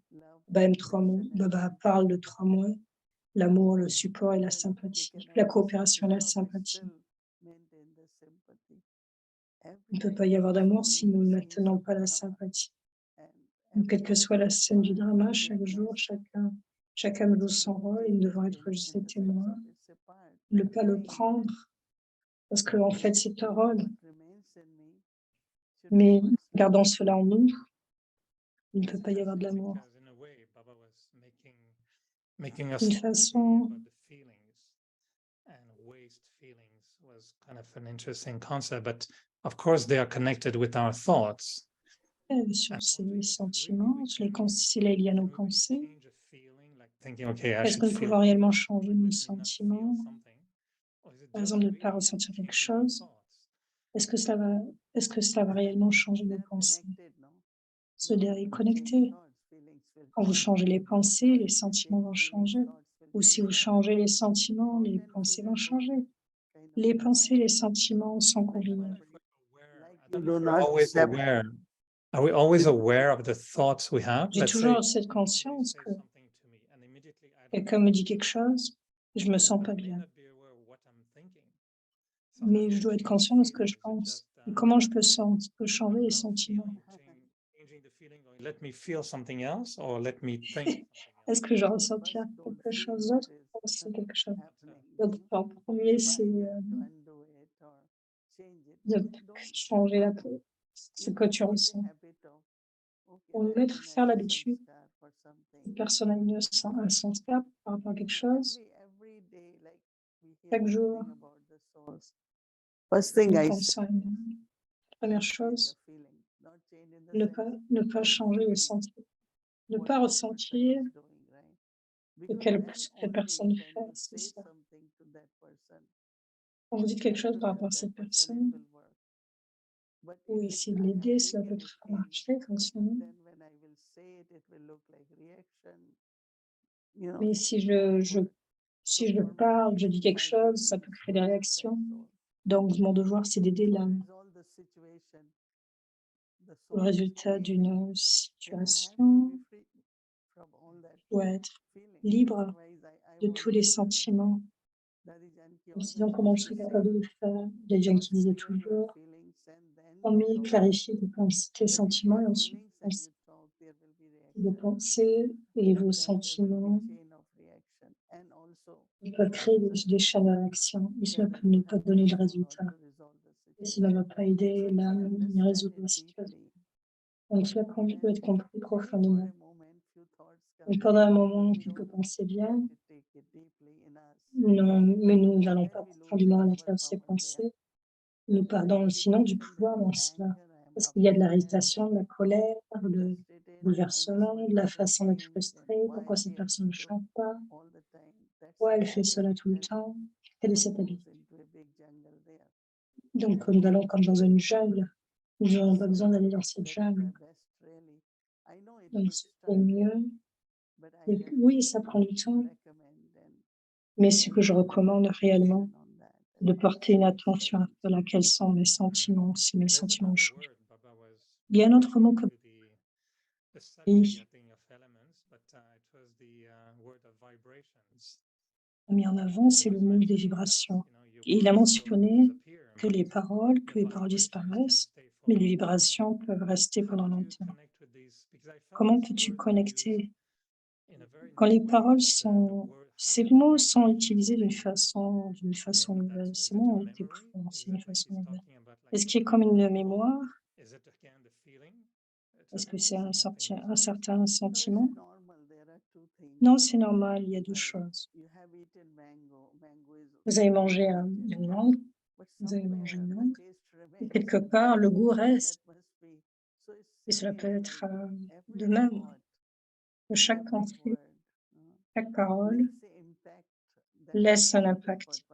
Baba aime 3 mots, Baba parle de 3 mots, l'amour, le support et la sympathie, la coopération et la sympathie. Il ne peut pas y avoir d'amour si nous ne maintenons pas la sympathie. Donc, quelle que soit la scène du drama, chaque jour, chacun joue son rôle et nous devons être juste des témoins ne pas le prendre, parce que en fait, ces paroles, mais gardant cela en nous, il ne peut pas y avoir de l'amour.
Because in a way, Baba was making us
D'une
think
façon,
about the feelings, and waste feelings was kind of an interesting concept, but of course they are connected with our thoughts.
sur
And
ces
wondering if
sentiments,
we
je les
can
considère liés à nos
can we
pensées.
change a feeling, like thinking, okay, I
Est-ce que
should
nous
feel
pouvons réellement changer
like
nos
this, not feel
sentiments?
something, or is it
Par
just
exemple, de ne pas
really
ressentir quelque
changing our
chose.
thoughts?
Est-ce que cela va réellement changer nos pensées? Cela est connecté. Quand vous changez les pensées, les sentiments vont changer. Ou si vous changez les sentiments, les pensées vont changer. Les pensées, les sentiments sont combinés.
We're always aware. Are we always aware of the thoughts we have?
J'ai
Let's say
toujours cette
somebody
conscience
says
que
something to me, and immediately I don't
quelqu'un me dit quelque chose, je me sens
I
pas
may
bien.
not be aware of what I'm thinking. So
Mais
how do
je
you
dois être
change
conscient de ce
the
que je
feeling? Is it
pense.
just,
Et comment je peux
I
changer
don't
les
know,
sentiments?
changing the feeling, or let me feel something else, or let me think something else?
Est-ce que je ressentir quelque chose d'autre? C'est quelque chose. Donc, en premier, c'est de changer ce que tu ressens. Pour mettre, faire l'habitude, une personne a un sanskar par rapport à quelque chose, chaque jour,
First thing
nous
I
pensons à une première chose, ne pas changer les sentiments, ne pas ressentir ce que personne fait, c'est ça. Quand vous dites quelque chose par rapport à cette personne, ou essayer de l'aider, cela peut marcher consciemment. Mais si je parle, je dis quelque chose, ça peut créer des réactions. Donc, mon devoir, c'est d'aider l'âme. Le résultat d'une situation doit être libre de tous les sentiments. Sinon, comment je serais capable de le faire? Il y a des gens qui disaient toujours, premier, clarifier tes sentiments et ensuite de penser et vos sentiments. Ils peuvent créer des chaînes de réaction. Et cela peut ne pas donner le résultat. Et cela ne va pas aider l'âme à résoudre la situation. Donc, cela peut être compris profondément. Et pendant un moment, quelques pensées viennent. Non, mais nous n'allons pas profondément à l'intérieur de ces pensées. Nous perdons sinon du pouvoir dans cela. Parce qu'il y a de l'irritation, de la colère, le bouleversement, de la façon d'être frustré. Pourquoi cette personne ne chante pas? Pourquoi elle fait cela tout le temps? Quelle est cette habitude? Donc, nous allons comme dans une jungle. Nous n'avons pas besoin d'aller dans cette jungle. Donc, c'est mieux. Et oui, ça prend du temps. Mais ce que je recommande réellement, de porter une attention à cela, quels sont mes sentiments, si mes sentiments changent. Il y a un autre mot que mis en avant, c'est le mot des vibrations. Et il a mentionné que les paroles disparaissent, mais les vibrations peuvent rester pendant longtemps. Comment peux-tu connecter quand les paroles ces mots sont utilisés d'une façon nouvelle, ces mots ont été prononcés d'une façon nouvelle. Est-ce qu'il y a comme une mémoire? Est-ce que c'est un certain sentiment? Non, c'est normal, il y a deux choses. Vous avez mangé une langue, et quelque part, le goût reste. Et cela peut être de même. De chaque pensée, chaque parole laisse un impact.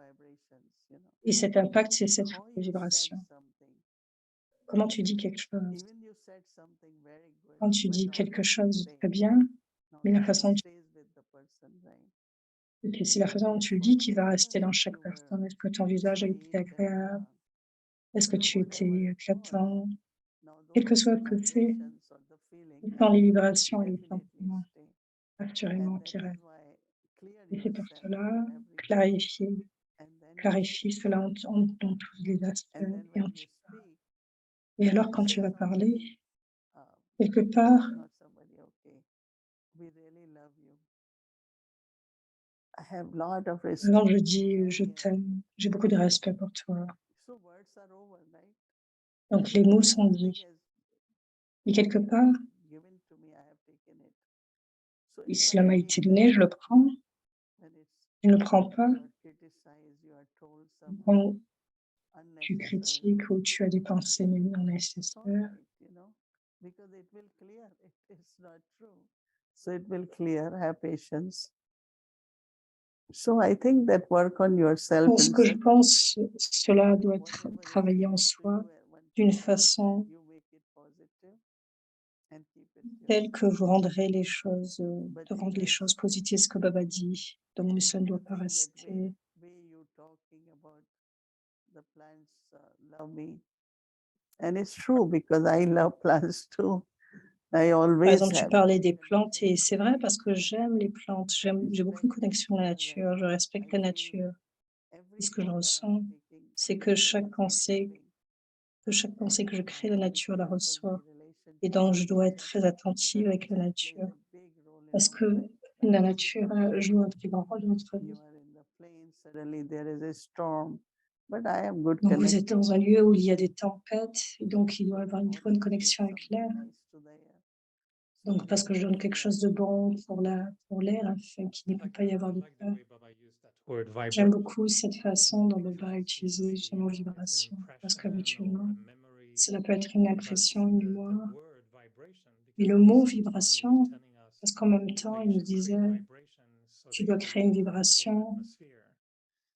Et cet impact, c'est cette vibration. Comment tu dis quelque chose? Quand tu dis quelque chose de très bien, mais la façon c'est la façon dont tu le dis qui va rester dans chaque personne. Est-ce que ton visage a été agréable? Est-ce que tu étais éclatant? Quel que soit ce que c'est, dans les vibrations et les sentiments, assurément qui restent. Et c'est pour cela, clarifie cela dans tous les aspects et en tu parles. Et alors, quand tu vas parler, quelque part,
have lot of
Quand je
respect.
dis je t'aime, j'ai beaucoup de respect pour toi.
So words are over, right?
Donc les mots sont
Everything
dits.
has
Et quelque part,
given to me, I have taken it. So
si
if
cela m'a
I
été donné, je le prends.
when it's
Je ne le prends pas
you are criticized, you are told some
quand tu
unnecessary,
critiques ou tu as des pensées non
it's all
nécessaires.
right, because it will clear. It is not true. So it will clear. Have patience. So I think that work on yourself
Pour ce
in
que je
such
pense, cela doit être
whatever is
travaillé en
given to
soi
you, one
d'une
thing,
façon
you make it positive and keep it
telle que
yourself.
vous rendrez les choses,
But
de
it
rendre les
has
choses positives, ce que Baba dit. Donc, cela ne
you
doit pas
think that
rester.
way you talking about the plants love me, and it's true because I love plants too. I
Par
always
exemple, tu
have.
parlais des plantes et c'est vrai parce que j'aime les plantes. J'ai beaucoup de connexion à la nature. Je respecte la nature. Et ce que je ressens, c'est que chaque pensée que je crée, la nature la reçoit. Et donc, je dois être très attentive avec la nature parce que la nature joue un très grand rôle dans notre vie. Donc, vous êtes dans un lieu où il y a des tempêtes, et donc il doit y avoir une très bonne connexion avec l'air. Donc, parce que je donne quelque chose de bon pour l'air, afin qu'il ne peut pas y avoir de peur. J'aime beaucoup cette façon dont Baba a utilisé le mot vibration, parce qu'habituellement, cela peut être une impression, une mémoire. Mais le mot vibration, parce qu'en même temps, il nous disait, tu dois créer une vibration,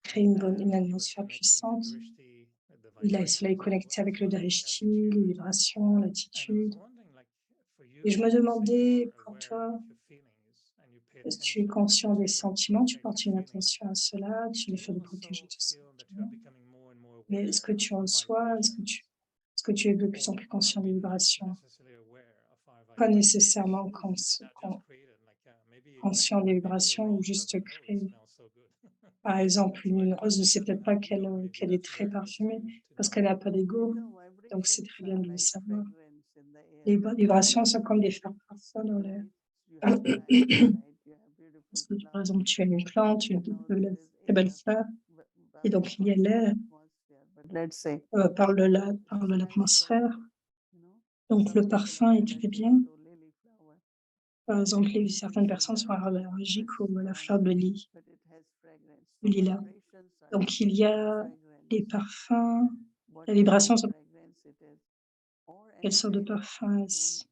créer une atmosphère puissante. Cela est connecté avec le Drishti, les vibrations, l'attitude. Et je me demandais, pour toi, est-ce que tu es conscient des sentiments, tu portes une attention à cela, tu les fais de protéger tes sentiments. Mais est-ce que tu en sois, est-ce que tu es de plus en plus conscient des vibrations? Pas nécessairement conscient des vibrations ou juste créer. Par exemple, une rose ne sait peut-être pas qu'elle est très parfumée parce qu'elle n'a pas d'ego. Donc, c'est très bien de le savoir. Les vibrations sont comme des fleurs parfums dans l'air. Parce que, par exemple, tu as une plante, une très belle fleur, et donc il y a l'air, parle de l'atmosphère. Donc, le parfum est très bien. Par exemple, certaines personnes sont allergiques à la fleur de lis, du lilas. Donc, il y a les parfums, la vibration. Quelle sorte de parfum est-ce?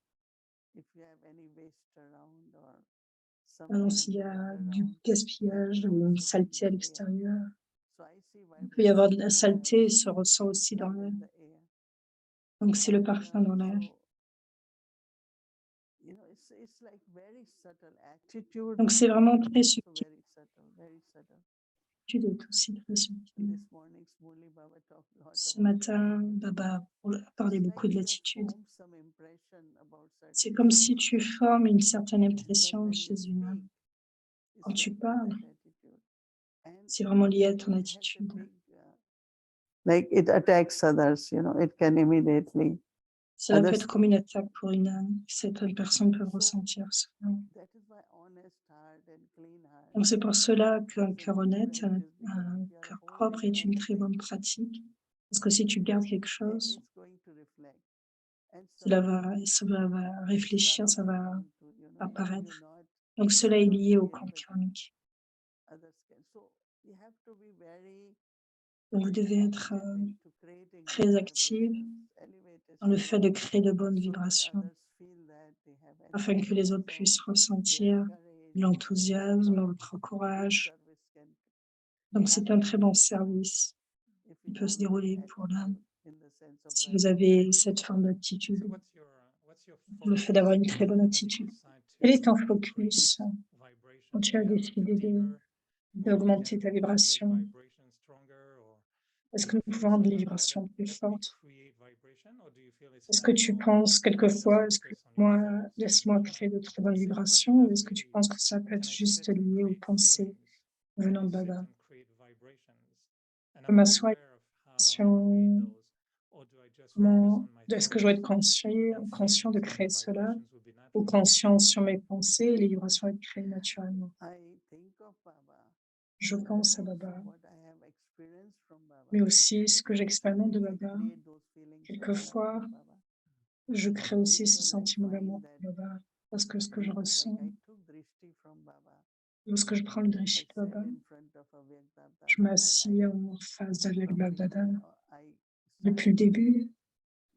Alors, s'il y a du gaspillage ou une saleté à l'extérieur, il peut y avoir de la saleté, se ressent aussi dans l'air. Donc, c'est le parfum dans l'air. Donc, c'est vraiment très subtil. L'attitude est aussi très subtile. Ce matin, Baba a parlé beaucoup de l'attitude. C'est comme si tu formes une certaine impression chez une âme. Quand tu parles, c'est vraiment lié à ton attitude.
Like it attacks others, it can immediately.
Cela peut être comme une attaque pour une âme. Certaines personnes peuvent ressentir cela. Donc c'est pour cela qu'un cœur honnête, un cœur propre est une très bonne pratique. Parce que si tu gardes quelque chose, ça va réfléchir, ça va apparaître. Donc cela est lié au camp karmique. Donc vous devez être très actif dans le fait de créer de bonnes vibrations afin que les autres puissent ressentir l'enthousiasme, votre courage. Donc c'est un très bon service qui peut se dérouler pour l'âme. Si vous avez cette forme d'attitude, le fait d'avoir une très bonne attitude. Quel est ton focus quand tu as décidé d'augmenter ta vibration? Est-ce que nous pouvons rendre les vibrations plus fortes? Est-ce que tu penses quelquefois, laisse-moi créer de très bonnes vibrations, ou est-ce que tu penses que ça peut être juste lié aux pensées venant de Baba? Je m'assois est-ce que je dois être conscient de créer cela, ou conscient sur mes pensées et les vibrations être créées naturellement? je pense à Baba,
what I have experienced from Baba.
mais aussi ce que j'expérimente de
I
Baba.
create those feelings of
Quelquefois,
love for Baba.
je crée aussi ce
Because I
sentiment
find
d'amour
that,
pour Baba, parce que ce que je
like
ressens,
I took drishti from Baba.
lorsque je prends le
I
drishti de
sat
Baba,
in front of Avyak
je
Dada and
m'assieds en face d'Avyak
from
Baba.
beginning, I
Depuis le
started
début, il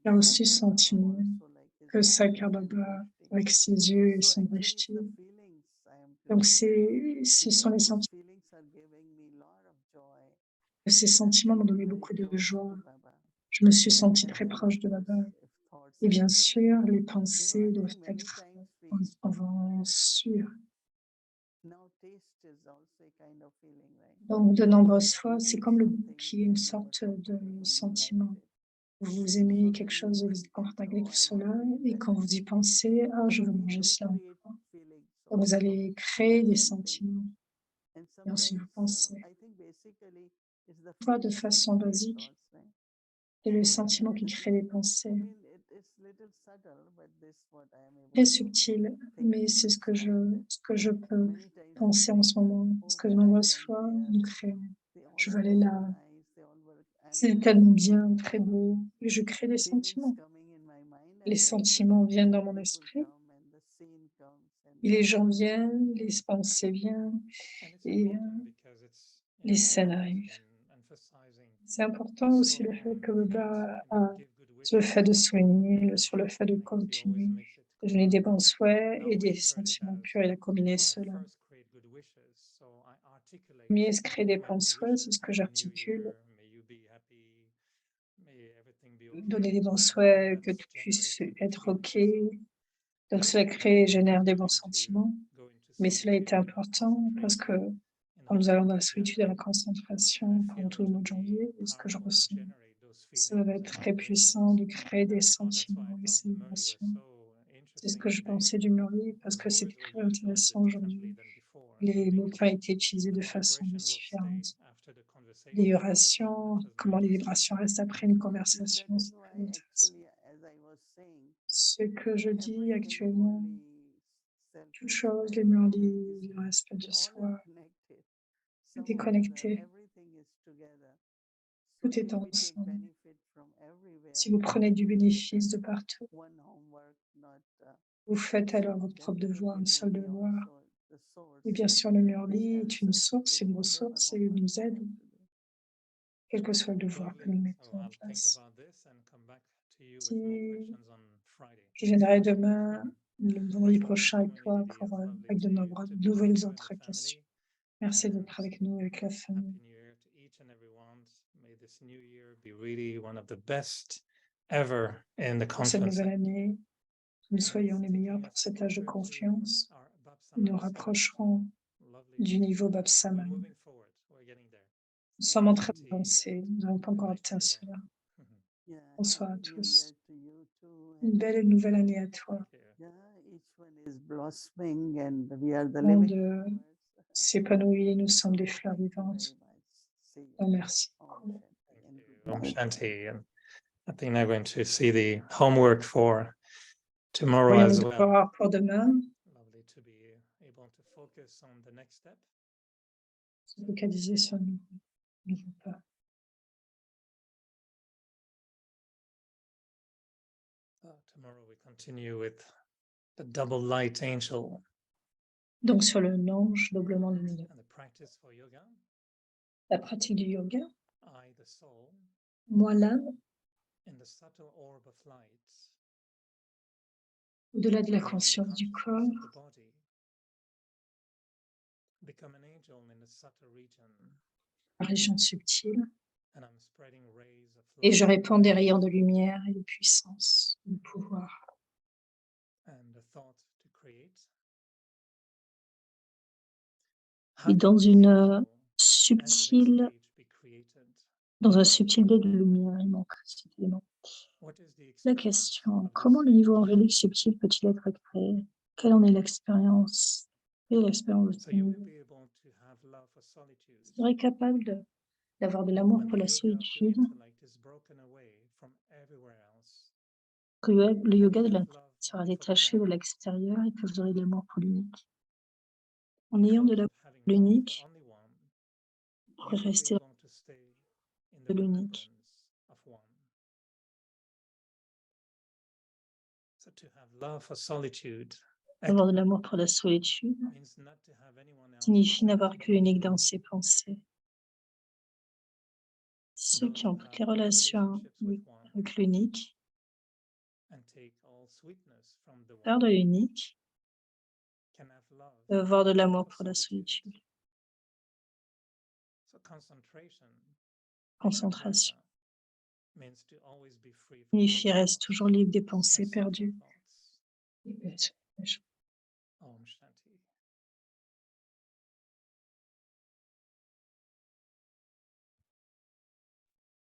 y a aussi ce
Sakar Baba
sentiment
also like his
que
eyes
Sakar
and
Baba,
drishti.
avec ses yeux et
So
son
actually it's
drishti,
the feelings I am
donc
creating.
ce
Because
sont les
those
sentiments.
feelings are giving me lot of joy.
Ces
And I'm
sentiments m'ont
feeling
donné
very
beaucoup de
close
joie.
to Baba.
Je me suis
And
sentie
then
très
of
proche de
course,
Baba.
if thoughts
Et
are
bien
good,
sûr, les
I
pensées doivent
think many
être
times we
en vent sûr.
now taste is also a kind of feeling, right?
Donc, de nombreuses fois,
You
c'est
eat
comme le goût
something
qui est une
and you
sorte
are comfortable
de
and you
sentiment.
liked it.
Vous aimez
So
quelque
then
chose,
you
vous êtes
think that,
confortable
oh,
avec
I
cela,
want to eat
et
that
quand vous y
again.
pensez, ah, je
So
veux
we
manger
do
cela
create
encore.
feelings
Donc, vous
also
allez
by
créer des
thinking.
sentiments,
And
et ensuite
sometimes
vous pensez.
I think basically it's the
Fois de
feelings that
façon
create
basique,
thoughts, right?
c'est le sentiment qui crée les
I
pensées.
mean, it's little subtle, but this what I am able
Très
to
subtil,
think
mais c'est ce que je peux
many times we
penser en
think,
ce moment.
oh,
Parce que de
when I
nombreuses
went
fois,
there,
nous créons.
they all
Je veux
were
aller
so
là.
nice, they all were
C'est
and
tellement bien, très beau. Et je crée des
feelings
sentiments.
coming in my mind
Les
and then
sentiments viennent dans mon
people
esprit.
come and the scene comes and
Et les gens viennent, les pensées viennent, et les scènes arrivent. C'est important aussi le fait que Baba a sur le fait de souligner, sur le fait de continuer, de donner des bons souhaits et des sentiments purs et de combiner cela. Mais créer des bons souhaits, c'est ce que j'articule. Donner des bons souhaits, que tu puisses être OK. Donc cela crée, génère des bons sentiments. Mais cela est important parce que quand nous allons dans la solitude et la concentration pendant tout le mois de janvier, et ce que je ressens, ça va être très puissant de créer des sentiments et ces émotions. C'est ce que je pensais du Murli parce que c'était très intéressant aujourd'hui. Les mots qui ont été utilisés de façon différente. Les vibrations, comment les vibrations restent après une conversation.
that is
C'est
why
très intéressant.
actually, as I was saying,
Ce que je dis
everything
actuellement,
only
toute
self-respect,
chose, les Murli,
is-
le respect de
they all
soi,
are connected.
tout est
Somehow or
connecté,
other, everything is together. So
tout est
if we take
ensemble.
benefit from everywhere,
Si vous prenez du bénéfice de partout,
one homework, not
vous faites alors votre
then
propre devoir, un seul
Murli
devoir.
also the source.
Et bien sûr, le
It
Murli est
helps
une
us
source,
to
une
whatever
ressource et il
homework
nous
we
aide,
have to do.
quel que soit le devoir que nous mettons en place. Je viendrai demain, le vendredi prochain avec toi avec de nouvelles autres questions. Merci d'être avec nous, avec la famille. Pour cette nouvelle année, nous soyons les meilleurs pour cet âge de confiance. Nous rapprocherons du niveau Babsaman. Nous sommes en train d'avancer, nous n'avons pas encore atteint cela.
Yeah,
Bonsoir à
Happy New
tous.
Year to you too,
Une
and
belle et nouvelle année à toi.
yeah, each one is blossoming and we are the
Le monde
living flowers.
s'épanouit, nous sommes des fleurs
Thank you
vivantes.
very much. See you.
Oh, merci.
Om Shanti and good
Om
night.
Shanti. And I think now going to see the homework for tomorrow
Voyons
as
le
well.
devoir pour demain.
Lovely to be able to focus on the next step.
Se focaliser sur le nouveau pas.
Tomorrow we continue with the double light angel
Donc sur le ange doublement lumineux.
and the practice for yoga.
La pratique du yoga,
I, the soul,
moi l'âme,
in the subtle orb of light,
au-delà de la
beyond the
conscience du
consciousness
corps,
of the body, become an angel in the subtle region,
la région subtile,
and I'm spreading rays of
et je
light
répands des rayons de lumière et de puissance, de pouvoir.
and the thought to create.
Et dans une subtile, dans un subtil dé de lumière, il manque cet élément. La question, comment le niveau angélique subtil peut-il être créé? Quelle en est l'expérience? Quelle est l'expérience de ce niveau? Vous serez capable d'avoir de l'amour pour la solitude, que le yoga de l'intérieur sera détaché de l'extérieur et que vous aurez de l'amour pour l'unique. En ayant de l'amour pour l'unique, pour rester dans de l'unique.
So to have love for solitude
Avoir de l'amour pour la solitude
means not to have anyone else
signifie n'avoir que l'unique dans ses pensées. Ceux qui ont toutes les relations avec l'unique,
and take all sweetness from the
faire
one
de l'unique,
can have love.
peuvent avoir de l'amour pour la solitude.
So concentration
Concentration
means to always be free from
signifie
ego
reste toujours libre des
and
pensées
simple
perdues.
thoughts. Om Shanti.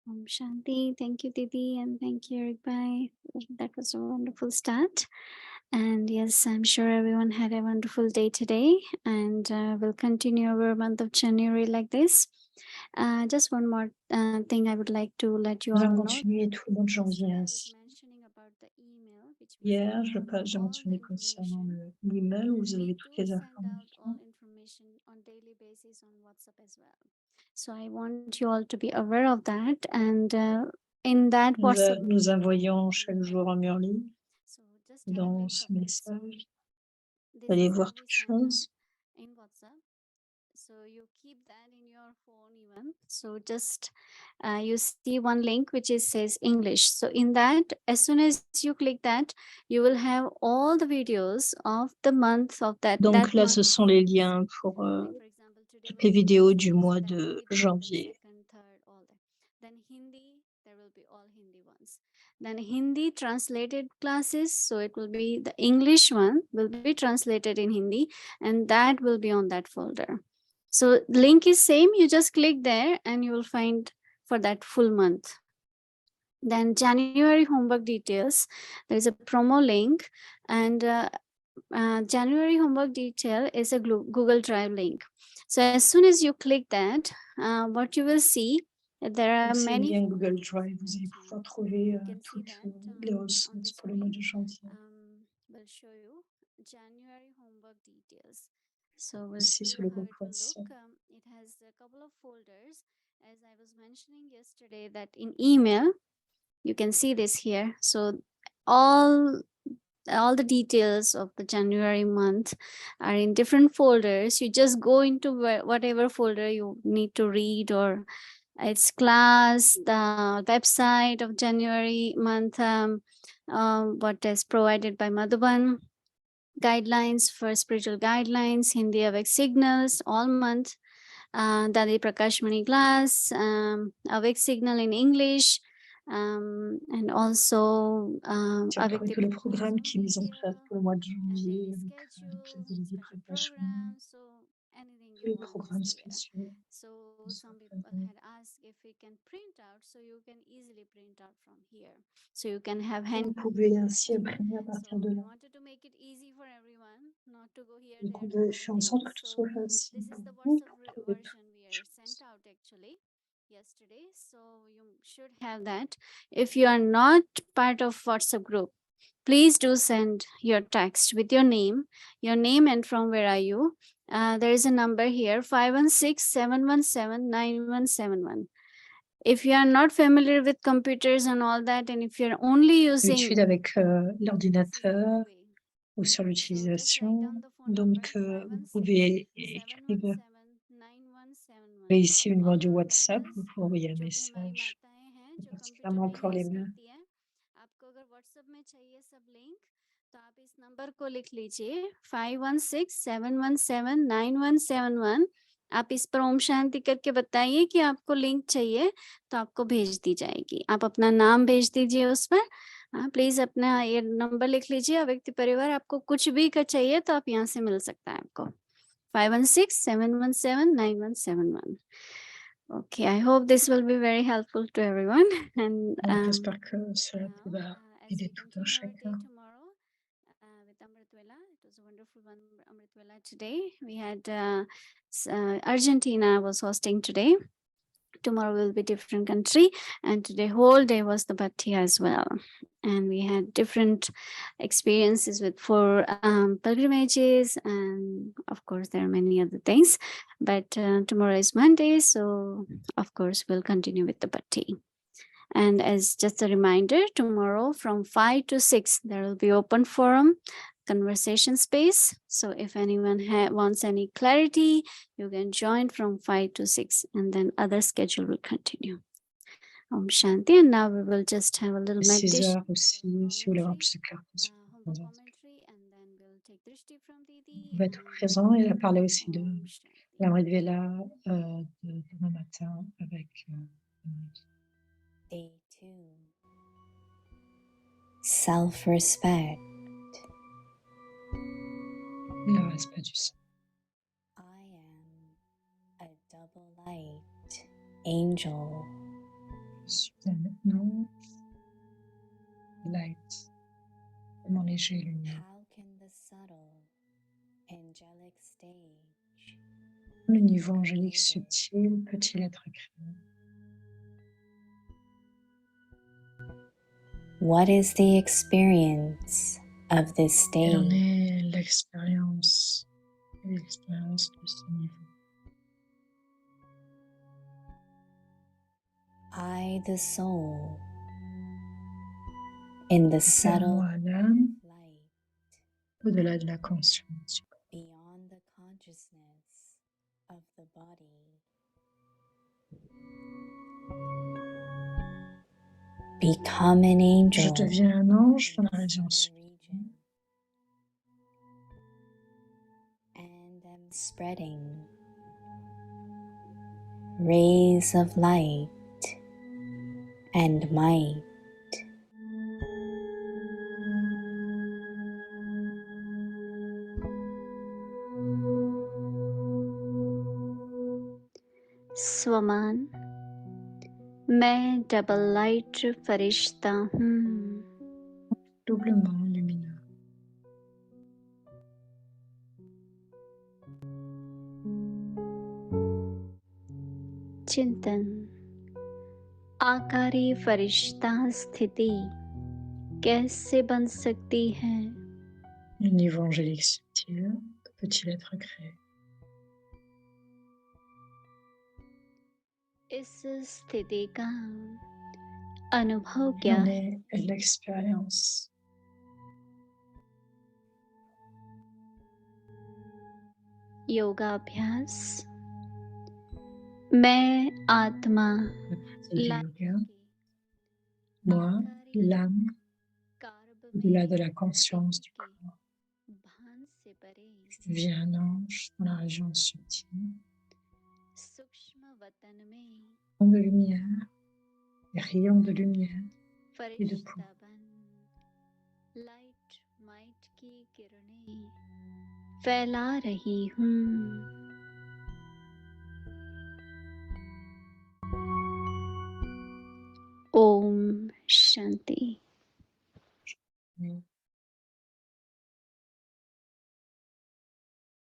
Om Shanti. Thank you, Didi, and thank you, Eric Bhai. That was a wonderful start. And yes, I'm sure everyone had a wonderful day today, and we'll continue our month of January like this. Just one more thing I would like to let you
Nous
all
allons
know.
continuer tout le mois de janvier
Yesterday I was
ainsi.
mentioning about the email, which we
Hier,
send
j'ai
out all the
mentionné concernant
information.
l'email où vous
We
avez
do
toutes les
send out all
informations.
information on daily basis on WhatsApp as well. So I want you all to be aware of that. And in that WhatsApp,
Nous envoyons chaque jour un murli
so just have a
dans
look
ce
of it. So
message.
this
Vous allez
is how
voir
we
toutes
send out
choses.
in WhatsApp. So you keep that in your phone even. So just you see one link which is says English. So in that, as soon as you click that, you will have all the videos of the month of that.
Donc là,
month.
ce sont les liens pour
Like for example, today
toutes
was
les vidéos
Wednesday,
du
so
mois
that will
de
be the first,
janvier.
second, third, all that. Then Hindi, there will be all Hindi ones. Then Hindi translated classes, so it will be the English one will be translated in Hindi, and that will be on that folder. So link is same, you just click there and you will find for that full month. Then January homework details, there is a promo link, and January homework detail is a Google Drive link. So as soon as you click that, what you will see, there are
Donc, c'est
many
bien Google Drive. Vous allez pouvoir trouver
you can see
toutes
that,
les
on
ressources
this
pour le mois
screen.
de janvier.
We'll show you January homework details. So we'll
Aussi
show
sur
you
le
how
groupe
it will
WhatsApp.
look. It has a couple of folders. As I was mentioning yesterday, that in email, you can see this here. So all the details of the January month are in different folders. You just go into whatever folder you need to read, or it's class, the website of January month, what is provided by Madhuban, guidelines for spiritual guidelines, Hindi Awake signals, all month, Dadi Prakash Mani class, Awake signal in English, and also
J'ai
avec
retrouvé
des
tous les programmes qui
propositions
mis en place
vidéo,
pour le mois de
and
janvier
daily
avec
schedule,
les classes de Lady
special
Prakash,
programs, so anything
tous
you
les
want
programmes
is there.
spéciaux.
So
sont
some people
présents.
had asked if we can print out, so you can easily print out from here. So you can have
Vous
hand.
pouvez ainsi imprimer à partir
So
de
we
là.
wanted to make it easy for everyone, not to go here,
Donc,
there,
je fais en sorte que tout
so
soit facile
this is
pour
the
vous.
WhatsApp version we are sent out actually yesterday. So you should have that. If you are not part of WhatsApp group, please do send your text with your name and from where are you. There is a number here, 516-717-9171. If you are not familiar with computers and all that, and if you're only using
L'étude avec l'ordinateur ou sur l'utilisation. Donc, vous pouvez écrire ici au niveau du WhatsApp, vous pouvez envoyer un message, particulièrement pour les mains.
आपको अगर WhatsApp में चाहिए सब लिंक तो आप इस नंबर को लिख लीजिए 516-717-9171. आप इस पर ओम शांति करके बताइए कि आपको लिंक चाहिए तो आपको भेज दी जाएगी. आप अपना नाम भेज दीजिए उस पर. प्लीज अपना ये नंबर लिख लीजिए. व्यक्ति परिवार आपको कुछ भी का चाहिए तो आप यहाँ से मिल सकता है आपको. 516-717-9171. Okay, I hope this will be very helpful to everyone. And
J'espère que cela va aider tout un chacun.
Tomorrow with Amritwela, it was a wonderful one. Amritwela today we had Argentina was hosting today. Tomorrow will be different country, and today whole day was the bhatti as well. And we had different experiences with 4 pilgrimages, and of course there are many other things. But tomorrow is Monday, so of course we'll continue with the bhatti. And as just a reminder, tomorrow from 5 to 6 there will be open forum conversation space. So if anyone wants any clarity, you can join from 5 to 6, and then other schedule will continue. Om Shanti. And now we will just have a little
6
meditation.
heures aussi, si vous voulez avoir plus de clarté sur
Humble
le
commentary, and then we'll take Drishti from Didi.
Vous pouvez être
and
présent et parler aussi de
Om Shanti.
l'Amrit Vela de demain matin avec
Day 2. Self-respect.
le respect du sang.
I am a double light angel.
Je suis un ange light, vraiment léger et lumineux.
How can the subtle angelic stage
Le niveau angélique subtil peut-il être créé?
What is the experience of this
Quelle en
stage?
est l'expérience de ce niveau?
I, the soul, in the
Appelle
subtle
moi l'âme
light
au-delà de la conscience,
beyond the consciousness of the body. Become an
Je
angel
deviens un ange dans
in
la
the
région
subtle
sud
region and am spreading rays of light and might.
स्वमान, मैं double light फरिश्ता हूँ.
doublement lumineux.
चिंतन. आकारी फरिश्ता स्थिति कैसे बन सकती है?
Le niveau angélique subtil peut-il être créé?
इस स्थिति का अनुभव
Quelle
क्या
en
है?
est l'expérience?
योगाभ्यास. मैं आत्मा
La pratique du
light
yoga,
के
moi,
आकारी
l'âme,
कार्ब
au-delà de
में
la conscience du
के
corps.
भान से परे
Je deviens un ange dans la région subtile,
सूक्ष्म वतन में
de lumière, des rayons de lumière et de
फरिश्ता
poudre.
बन लाइट माइट की किरणें फैला रही हूँ. ओम शांति.